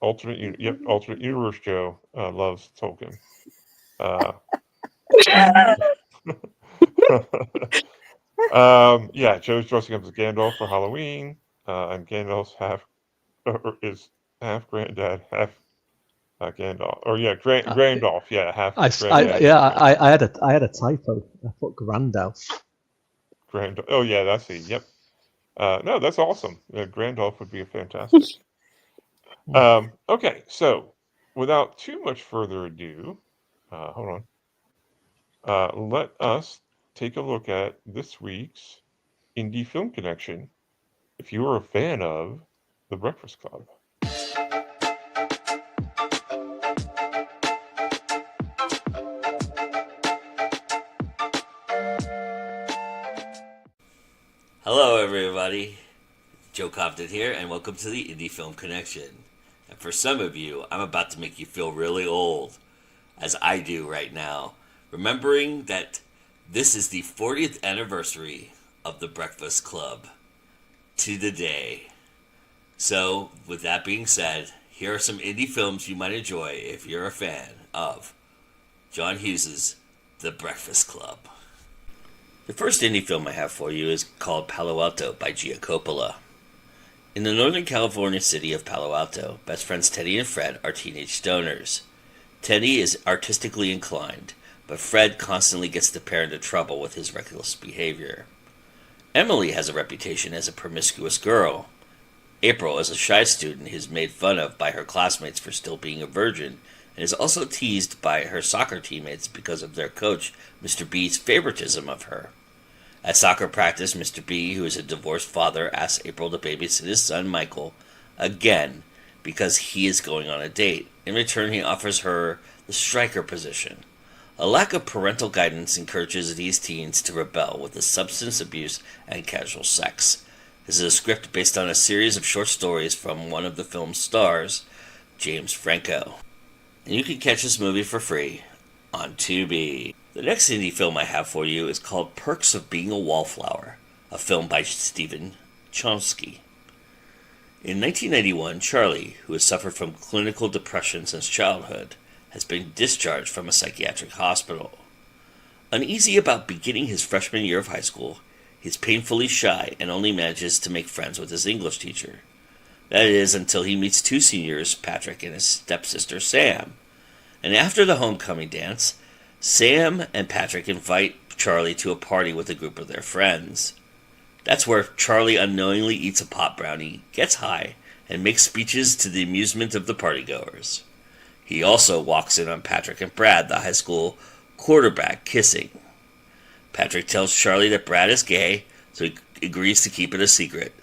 alternate universe Joe loves Tolkien. Yeah, Joe's dressing up as Gandalf for Halloween, and Gandalf's is half granddad, half Gandalf. Or yeah, Grandolph. Yeah, half. I had a typo. I put Grandalf. Grandolph. Oh yeah, that's it. Yep. No, that's awesome. Grandolph would be a fantastic. Okay, so without too much further ado, hold on. Let us take a look at this week's Indie Film Connection. If you are a fan of The Breakfast Club. Hello, everybody. Joe Compton here, and welcome to the Indie Film Connection. And for some of you, I'm about to make you feel really old, as I do right now, remembering that this is the 40th anniversary of The Breakfast Club to the day. So, with that being said, here are some indie films you might enjoy if you're a fan of John Hughes' The Breakfast Club. The first indie film I have for you is called Palo Alto by Gia Coppola. In the Northern California city of Palo Alto, best friends Teddy and Fred are teenage stoners. Teddy is artistically inclined, but Fred constantly gets the pair into trouble with his reckless behavior. Emily has a reputation as a promiscuous girl. April is a shy student who's made fun of by her classmates for still being a virgin, and is also teased by her soccer teammates because of their coach, Mr. B's favoritism of her. At soccer practice, Mr. B, who is a divorced father, asks April to babysit his son, Michael, again, because he is going on a date. In return, he offers her the striker position. A lack of parental guidance encourages these teens to rebel with the substance abuse and casual sex. This is a script based on a series of short stories from one of the film's stars, James Franco. And you can catch this movie for free on Tubi. The next indie film I have for you is called Perks of Being a Wallflower, a film by Stephen Chomsky. In 1991, Charlie, who has suffered from clinical depression since childhood, has been discharged from a psychiatric hospital. Uneasy about beginning his freshman year of high school, he is painfully shy and only manages to make friends with his English teacher. That is, until he meets two seniors, Patrick and his stepsister, Sam. And after the homecoming dance, Sam and Patrick invite Charlie to a party with a group of their friends. That's where Charlie unknowingly eats a pot brownie, gets high, and makes speeches to the amusement of the partygoers. He also walks in on Patrick and Brad, the high school quarterback, kissing. Patrick tells Charlie that Brad is gay, so he agrees to keep it a secret.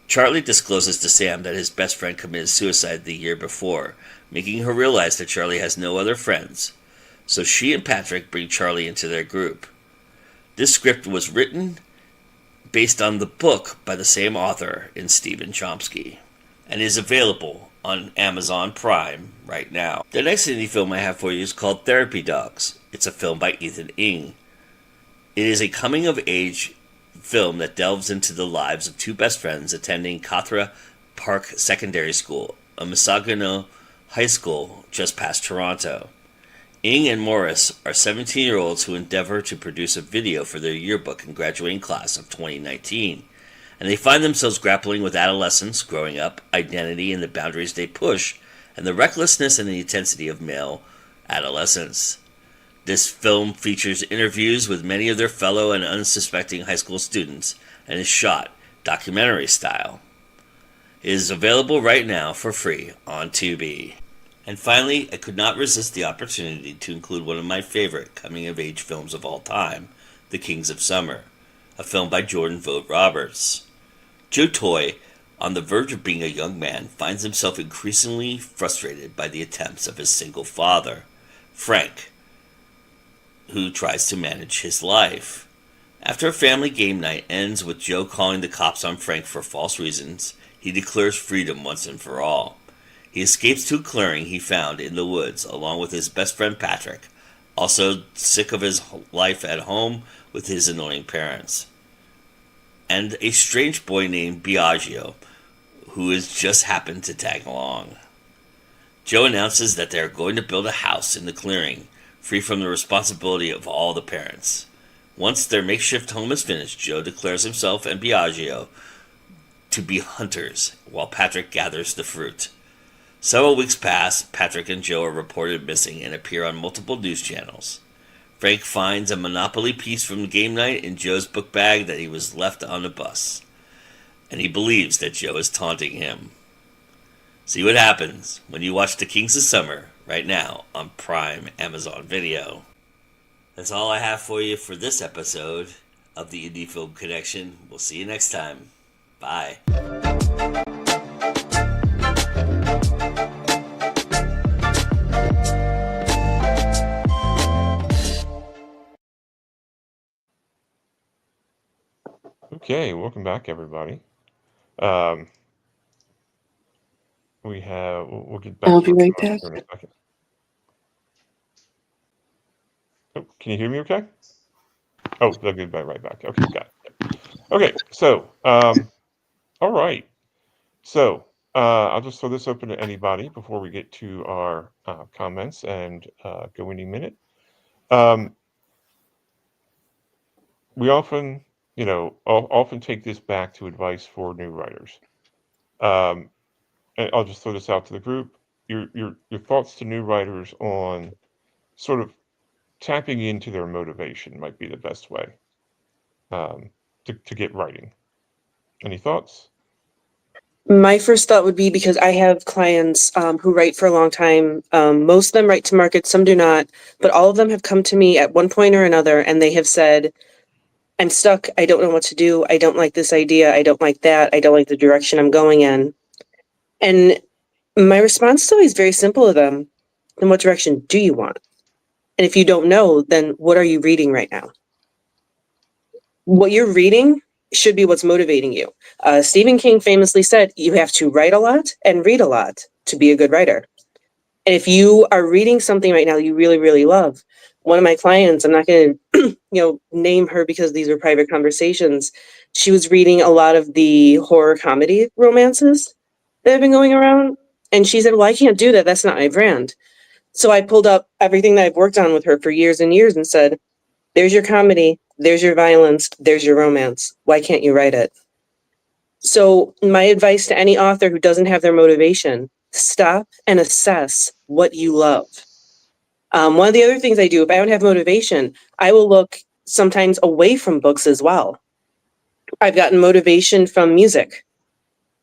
Charlie discloses to Sam that his best friend committed suicide the year before, making her realize that Charlie has no other friends. So she and Patrick bring Charlie into their group. This script was written based on the book by the same author in Stephen Chomsky, and is available on Amazon Prime right now. The next indie film I have for you is called Therapy Dogs. It's a film by Ethan Ing. It is a coming-of-age film that delves into the lives of two best friends attending Kathra Park Secondary School, a Misogino high school just past Toronto. Ing and Morris are 17-year-olds who endeavor to produce a video for their yearbook and graduating class of 2019, and they find themselves grappling with adolescence, growing up, identity, and the boundaries they push, and the recklessness and the intensity of male adolescence. This film features interviews with many of their fellow and unsuspecting high school students, and is shot documentary style. It is available right now for free on Tubi. And finally, I could not resist the opportunity to include one of my favorite coming-of-age films of all time, The Kings of Summer, a film by Jordan Vogt Roberts. Joe Toy, on the verge of being a young man, finds himself increasingly frustrated by the attempts of his single father, Frank, who tries to manage his life. After a family game night ends with Joe calling the cops on Frank for false reasons, he declares freedom once and for all. He escapes to a clearing he found in the woods along with his best friend Patrick, also sick of his life at home with his annoying parents, and a strange boy named Biagio, who has just happened to tag along. Joe announces that they are going to build a house in the clearing, free from the responsibility of all the parents. Once their makeshift home is finished, Joe declares himself and Biagio to be hunters, while Patrick gathers the fruit. Several weeks pass, Patrick and Joe are reported missing and appear on multiple news channels. Frank finds a Monopoly piece from the game night in Joe's book bag that he was left on the bus, and he believes that Joe is taunting him. See what happens when you watch The Kings of Summer right now on Prime Amazon Video. That's all I have for you for this episode of the Indie Film Connection. We'll see you next time. Bye. Okay, welcome back, everybody. We'll get back I'll to be right our back. in a second. Oh, can you hear me okay? Oh, they'll get right back. Okay, got it. Okay, so, all right. So, I'll just throw this open to anybody before we get to our comments and go any minute. we often, often take this back to advice for new writers. And I'll just throw this out to the group. Your thoughts to new writers on sort of tapping into their motivation might be the best way to get writing. Any thoughts? My first thought would be, because I have clients who write for a long time. Most of them write to market, some do not, but all of them have come to me at one point or another and they have said, I'm stuck. I don't know what to do. I don't like this idea. I don't like that. I don't like the direction I'm going in. And my response is always very simple to them. Then what direction do you want? And if you don't know, then what are you reading right now? What you're reading should be what's motivating you. Stephen King famously said, you have to write a lot and read a lot to be a good writer. And if you are reading something right now you really, really love, one of my clients, I'm not going to name her because these are private conversations. She was reading a lot of the horror comedy romances that have been going around. And she said, well, I can't do that. That's not my brand. So I pulled up everything that I've worked on with her for years and years and said, there's your comedy, there's your violence, there's your romance. Why can't you write it? So my advice to any author who doesn't have their motivation, stop and assess what you love. One of the other things I do, if I don't have motivation, I will look sometimes away from books as well. I've gotten motivation from music.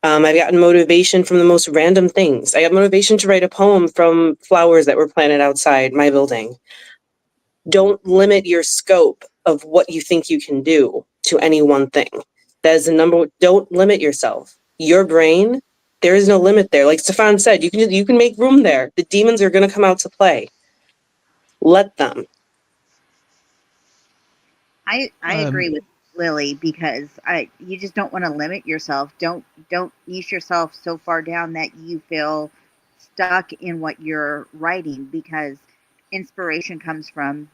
I've gotten motivation from the most random things. I got motivation to write a poem from flowers that were planted outside my building. Don't limit your scope of what you think you can do to any one thing. That is the number one. Don't limit yourself. Your brain, there is no limit there. Like Stefan said, you can make room there. The demons are going to come out to play. Let them. I agree with Lily, because you just don't want to limit yourself. Don't niche yourself so far down that you feel stuck in what you're writing, because inspiration comes from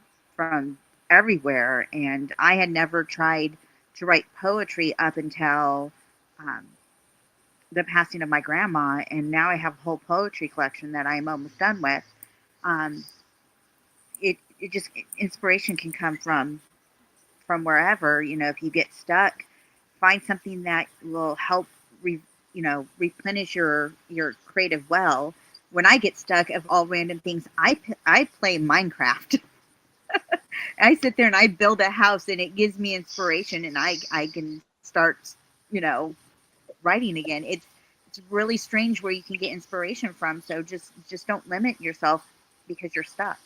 everywhere. And I had never tried to write poetry up until the passing of my grandma, and now I have a whole poetry collection that I'm almost done with. It just, inspiration can come from wherever. If you get stuck, find something that will help replenish your creative well. When I get stuck of all random things, I play Minecraft. I sit there and I build a house, and it gives me inspiration, and I can start writing again. It's really strange where you can get inspiration from. So just don't limit yourself because you're stuck.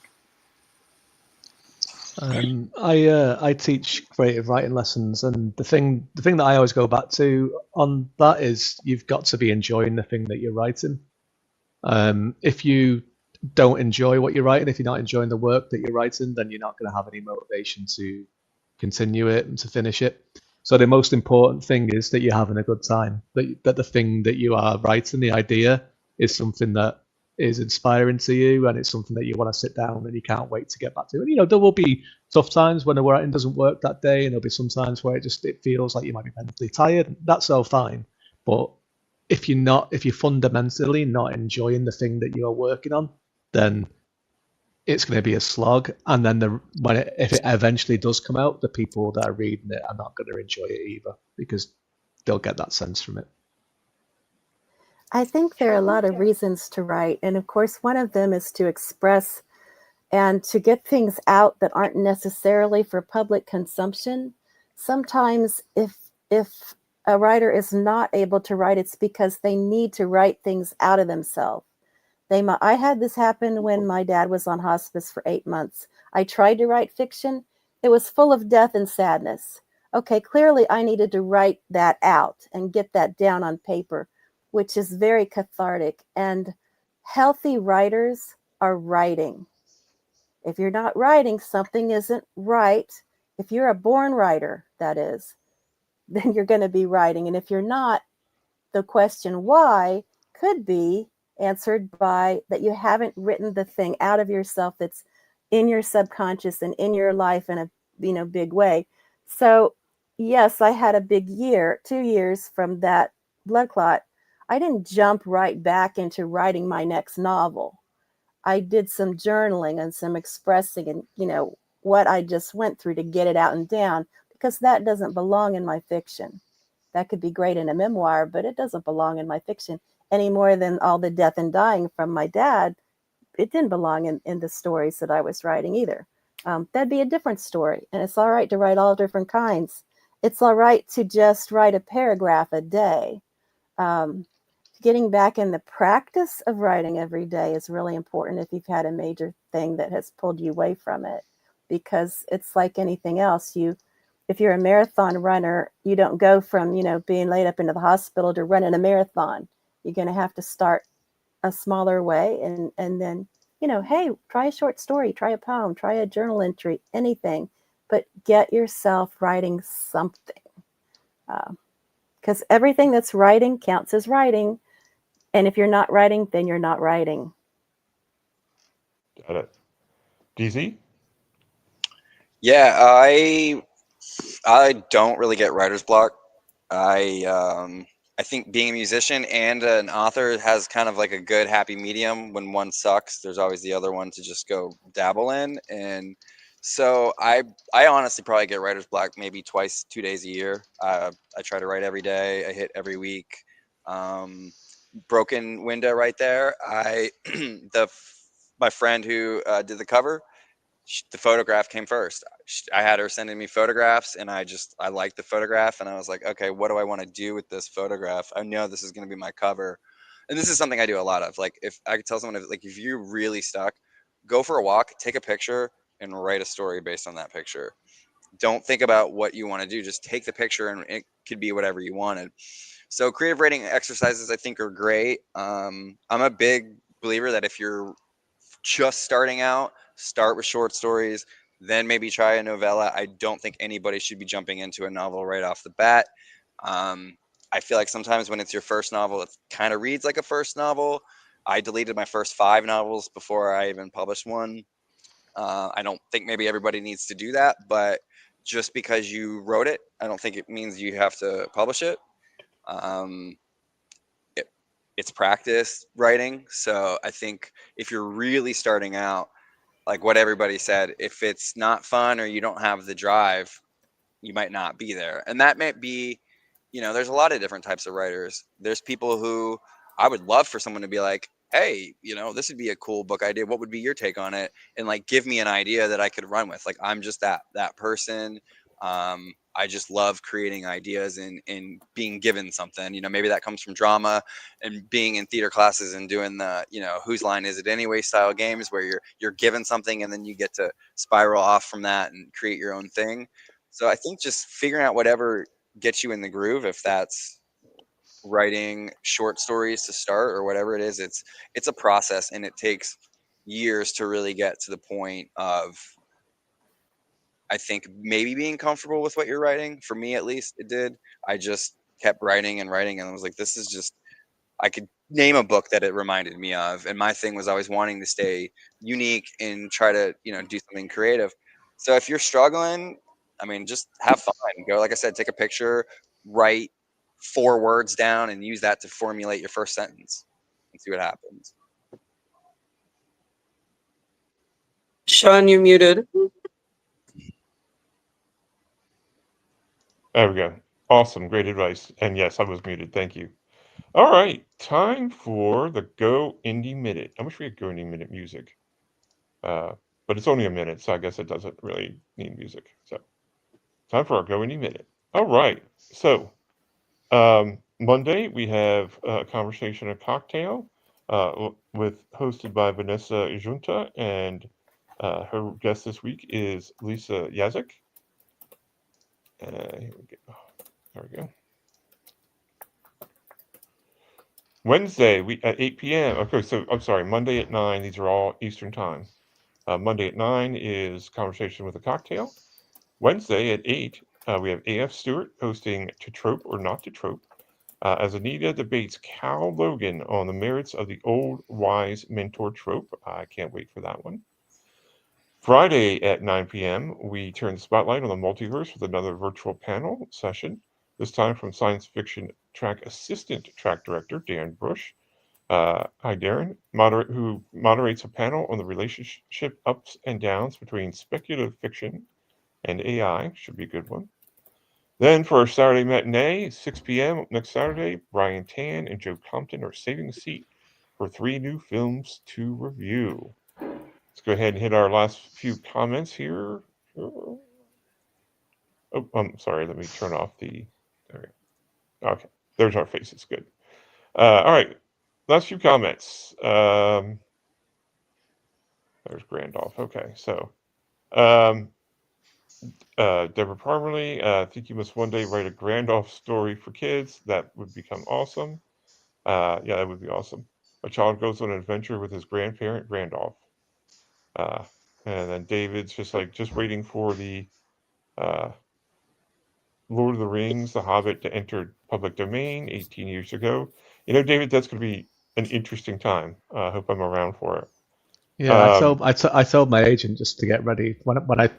I teach creative writing lessons, and the thing that I always go back to on that is you've got to be enjoying the thing that you're writing. If you don't enjoy what you're writing, if you're not enjoying the work that you're writing, then you're not going to have any motivation to continue it and to finish it. So the most important thing is that you're having a good time, that the thing that you are writing, the idea, is something that is inspiring to you, and it's something that you want to sit down and you can't wait to get back to. And there will be tough times when the writing doesn't work that day, and there'll be some times where it feels like you might be mentally tired. That's all fine. But if you're fundamentally not enjoying the thing that you're working on, then it's going to be a slog. And then if it eventually does come out, the people that are reading it are not going to enjoy it either, because they'll get that sense from it. I think there are a lot of reasons to write. And of course, one of them is to express and to get things out that aren't necessarily for public consumption. Sometimes if a writer is not able to write, it's because they need to write things out of themselves. I had this happen when my dad was on hospice for 8 months. I tried to write fiction. It was full of death and sadness. Okay, clearly I needed to write that out and get that down on paper, which is very cathartic. And healthy writers are writing. If you're not writing, something isn't right. If you're a born writer, that is, then you're going to be writing. And if you're not, the question why could be answered by that you haven't written the thing out of yourself that's in your subconscious and in your life in a big way. So yes, I had a big 2 years from that blood clot. I didn't jump right back into writing my next novel. I did some journaling and some expressing and what I just went through to get it out and down, because that doesn't belong in my fiction. That could be great in a memoir, but it doesn't belong in my fiction any more than all the death and dying from my dad. It didn't belong in the stories that I was writing either. That'd be a different story. And it's all right to write all different kinds. It's all right to just write a paragraph a day. Getting back in the practice of writing every day is really important if you've had a major thing that has pulled you away from it, because it's like anything else. If you're a marathon runner, you don't go from, being laid up into the hospital to running a marathon. You're going to have to start a smaller way and then, hey, try a short story, try a poem, try a journal entry, anything, but get yourself writing something. Because everything that's writing counts as writing. And if you're not writing, then you're not writing. Got it. DZ? Yeah, I don't really get writer's block. I think being a musician and an author has kind of like a good happy medium. When one sucks, there's always the other one to just go dabble in. And so I honestly probably get writer's block maybe twice, 2 days a year. I try to write every day. I hit every week. Broken window right there. My friend who did the cover, the photograph came first. I had her sending me photographs, and I liked the photograph, and I was like, okay, what do I want to do with this photograph? I know this is going to be my cover, and this is something I do a lot of. Like, if I could tell someone, if you're really stuck, go for a walk, take a picture, and write a story based on that picture. Don't think about what you want to do. Just take the picture, and it could be whatever you wanted. So creative writing exercises, I think, are great. I'm a big believer that if you're just starting out, start with short stories, then maybe try a novella. I don't think anybody should be jumping into a novel right off the bat. I feel like sometimes when it's your first novel, it kind of reads like a first novel. I deleted my first 5 novels before I even published one. I don't think maybe everybody needs to do that, but just because you wrote it, I don't think it means you have to publish it. It's practice writing. So I think if you're really starting out, like what everybody said, if it's not fun or you don't have the drive, you might not be there. And that might be, there's a lot of different types of writers. There's people who I would love for someone to be like, hey, this would be a cool book idea. What would be your take on it? And like, give me an idea that I could run with. Like, I'm just that person. I just love creating ideas and being given something. Maybe that comes from drama and being in theater classes and doing the, whose line is it anyway style games where you're given something and then you get to spiral off from that and create your own thing. So I think just figuring out whatever gets you in the groove, if that's writing short stories to start or whatever it is, it's a process, and it takes years to really get to the point of, I think, maybe being comfortable with what you're writing. For me, at least, it did. I just kept writing and writing, and I was like, this is just, I could name a book that it reminded me of. And my thing was always wanting to stay unique and try to, do something creative. So if you're struggling, I mean, just have fun. Go, like I said, take a picture, write 4 words down, and use that to formulate your first sentence and see what happens. Sean, you're muted. There we go. Awesome. Great advice. And yes, I was muted. Thank you. All right. Time for the Go Indie Minute. I wish we had Go Indie Minute music. But it's only a minute, so I guess it doesn't really need music. So time for our Go Indie Minute. All right. So Monday, we have a conversation, a cocktail, hosted by Vanessa Junta, and her guest this week is Lisa Yazek. Here we go. There we go. Wednesday, at 8 p.m. Okay, so I'm sorry, Monday at 9. These are all Eastern time. Monday at 9 is Conversation with a Cocktail. Wednesday at 8, we have A.F. Stewart hosting To Trope or Not to Trope, as Anita debates Cal Logan on the merits of the old wise mentor trope. I can't wait for that one. Friday at 9 p.m., we turn the spotlight on the multiverse with another virtual panel session, this time from science fiction track assistant track director Darren Bush. Hi, Darren, who moderates a panel on the relationship ups and downs between speculative fiction and AI. Should be a good one. Then for our Saturday matinee, 6 p.m. next Saturday, Brian Tan and Joe Compton are saving the seat for 3 new films to review. Let's go ahead and hit our last few comments here. Oh, I'm sorry. Let me turn off the. There we go. Okay, there's our faces. Good. All right, last few comments. There's Grandolph. Okay, so Deborah Parmerly, I think you must one day write a Grandolph story for kids. That would become awesome. Yeah, that would be awesome. A child goes on an adventure with his grandparent, Grandolph. And then David's just waiting for the Lord of the Rings, The Hobbit, to enter public domain 18 years ago. David, that's going to be an interesting time. I hope I'm around for it. Yeah, I told my agent just to get ready when I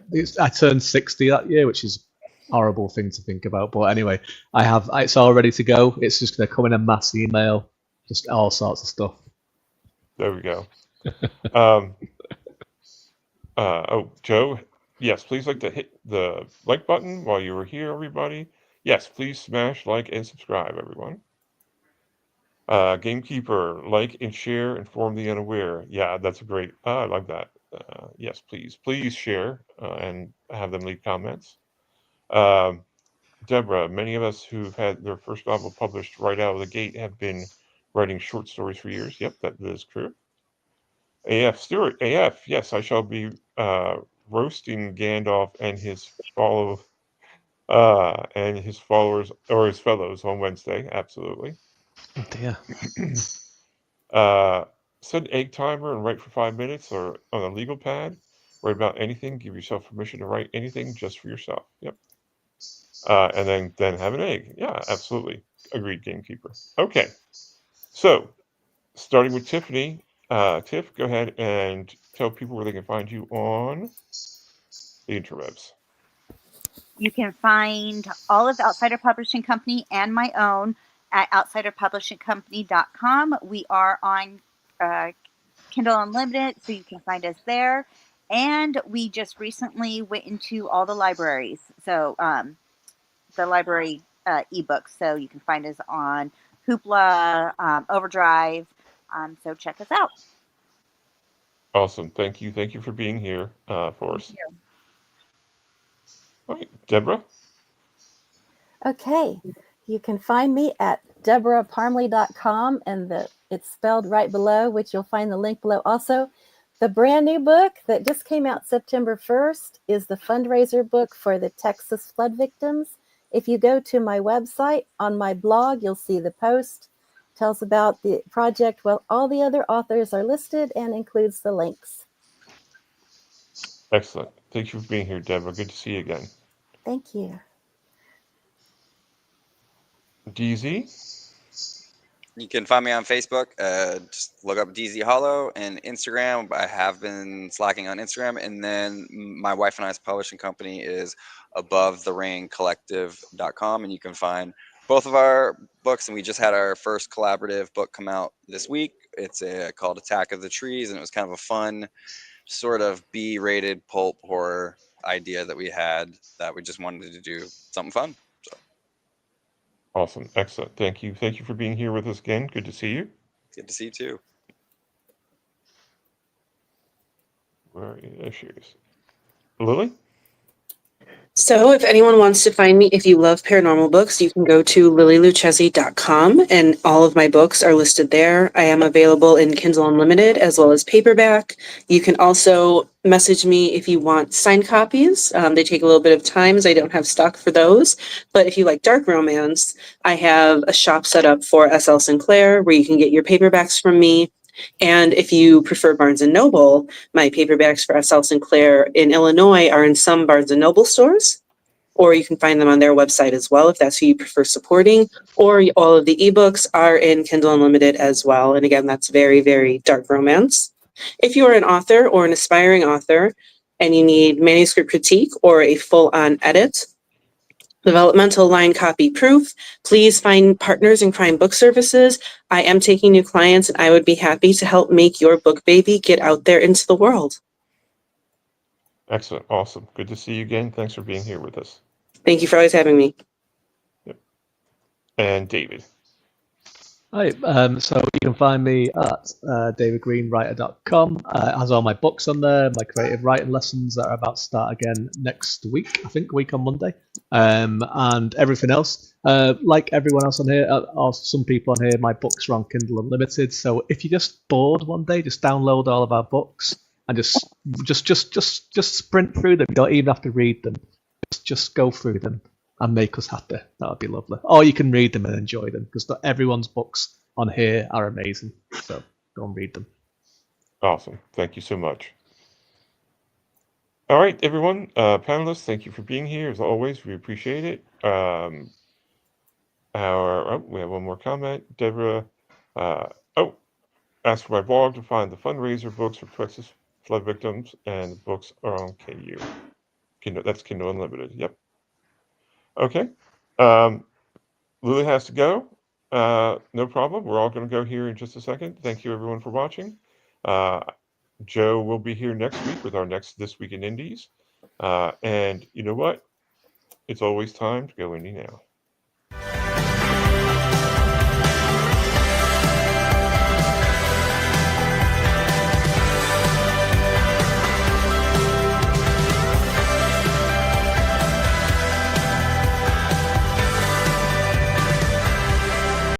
turned 60 that year, which is a horrible thing to think about. But anyway, it's all ready to go. It's just going to come in a mass email, just all sorts of stuff. There we go. Joe, yes, please hit the like button while you were here, everybody. Yes, please smash like and subscribe, everyone. Gamekeeper, like and share, inform the unaware. Yeah, that's a great. I like that. Yes, please share and have them leave comments. Deborah, many of us who've had their first novel published right out of the gate have been writing short stories for years. Yep, that is true. AF Stewart, AF, yes, I shall be roasting Gandalf and his followers or his fellows on Wednesday. Absolutely. Oh dear. Set egg timer and write for 5 minutes or on a legal pad. Write about anything. Give yourself permission to write anything just for yourself. Yep. And then have an egg. Yeah, absolutely. Agreed, Gamekeeper. Okay. So, starting with Tiffany. Tiff, go ahead and tell people where they can find you on the interwebs. You can find all of the Outsider Publishing Company and my own at outsiderpublishingcompany.com. We are on Kindle Unlimited, so you can find us there. And we just recently went into all the libraries. So the library ebooks. So you can find us on Hoopla, Overdrive. So check us out. Awesome. Thank you. Thank you for being here for us. Thank you. All right, Deborah. Okay, you can find me at deborahparmley.com, and it's spelled right below, which you'll find the link below also. The brand new book that just came out September 1st is the fundraiser book for the Texas flood victims. If you go to my website, on my blog, you'll see the post. Tells about the project. Well, all the other authors are listed and includes the links. Excellent. Thank you for being here, Deborah. Good to see you again. Thank you. DZ? You can find me on Facebook. Just look up DZ Hollow, and Instagram. I have been slacking on Instagram. And then my wife and I's publishing company is AboveTheRainCollective.com, and you can find both of our books. And we just had our first collaborative book come out this week. It's called Attack of the Trees, and it was kind of a fun sort of B-rated pulp horror idea that we had that we just wanted to do something fun. Awesome. Excellent. Thank you. Thank you for being here with us again. Good to see you. Good to see you too. There she is. Lily? So if anyone wants to find me, if you love paranormal books, you can go to lilyluchesi.com, and all of my books are listed there. I am available in Kindle Unlimited as well as paperback. You can also message me if you want signed copies. They take a little bit of time as I don't have stock for those. But if you like dark romance, I have a shop set up for S.L. Sinclair where you can get your paperbacks from me. And if you prefer Barnes & Noble, my paperbacks for S.L. Sinclair in Illinois are in some Barnes & Noble stores, or you can find them on their website as well if that's who you prefer supporting, or all of the ebooks are in Kindle Unlimited as well. And again, that's very, very dark romance. If you are an author or an aspiring author and you need manuscript critique or a full-on edit, developmental line copy proof, please find partners in Crime Book Services. I am taking new clients, and I would be happy to help make your book baby get out there into the world. Excellent. Awesome. Good to see you again. Thanks for being here with us. Thank you for always having me. And David. Hi, so you can find me at davidgreenwriter.com. It has all my books on there, my creative writing lessons that are about to start again next week, I think, a week on Monday, and everything else. Like everyone else on here, or some people on here, my books are on Kindle Unlimited. So if you're just bored one day, just download all of our books and just sprint through them. You don't even have to read them. Just go through them and make us happy. That would be lovely. Or you can read them and enjoy them, because everyone's books on here are amazing. So go and read them. Awesome. Thank you so much. All right, everyone, panelists, thank you for being here. As always, we appreciate it. We have one more comment. Deborah, ask for my blog to find the fundraiser books for Texas flood victims, and the books are on KU. That's Kindle Unlimited. Yep. Okay. Lily has to go. No problem. We're all going to go here in just a second. Thank you, everyone, for watching. Joe will be here next week with our next This Week in Indies. And you know what? It's always time to go indie now.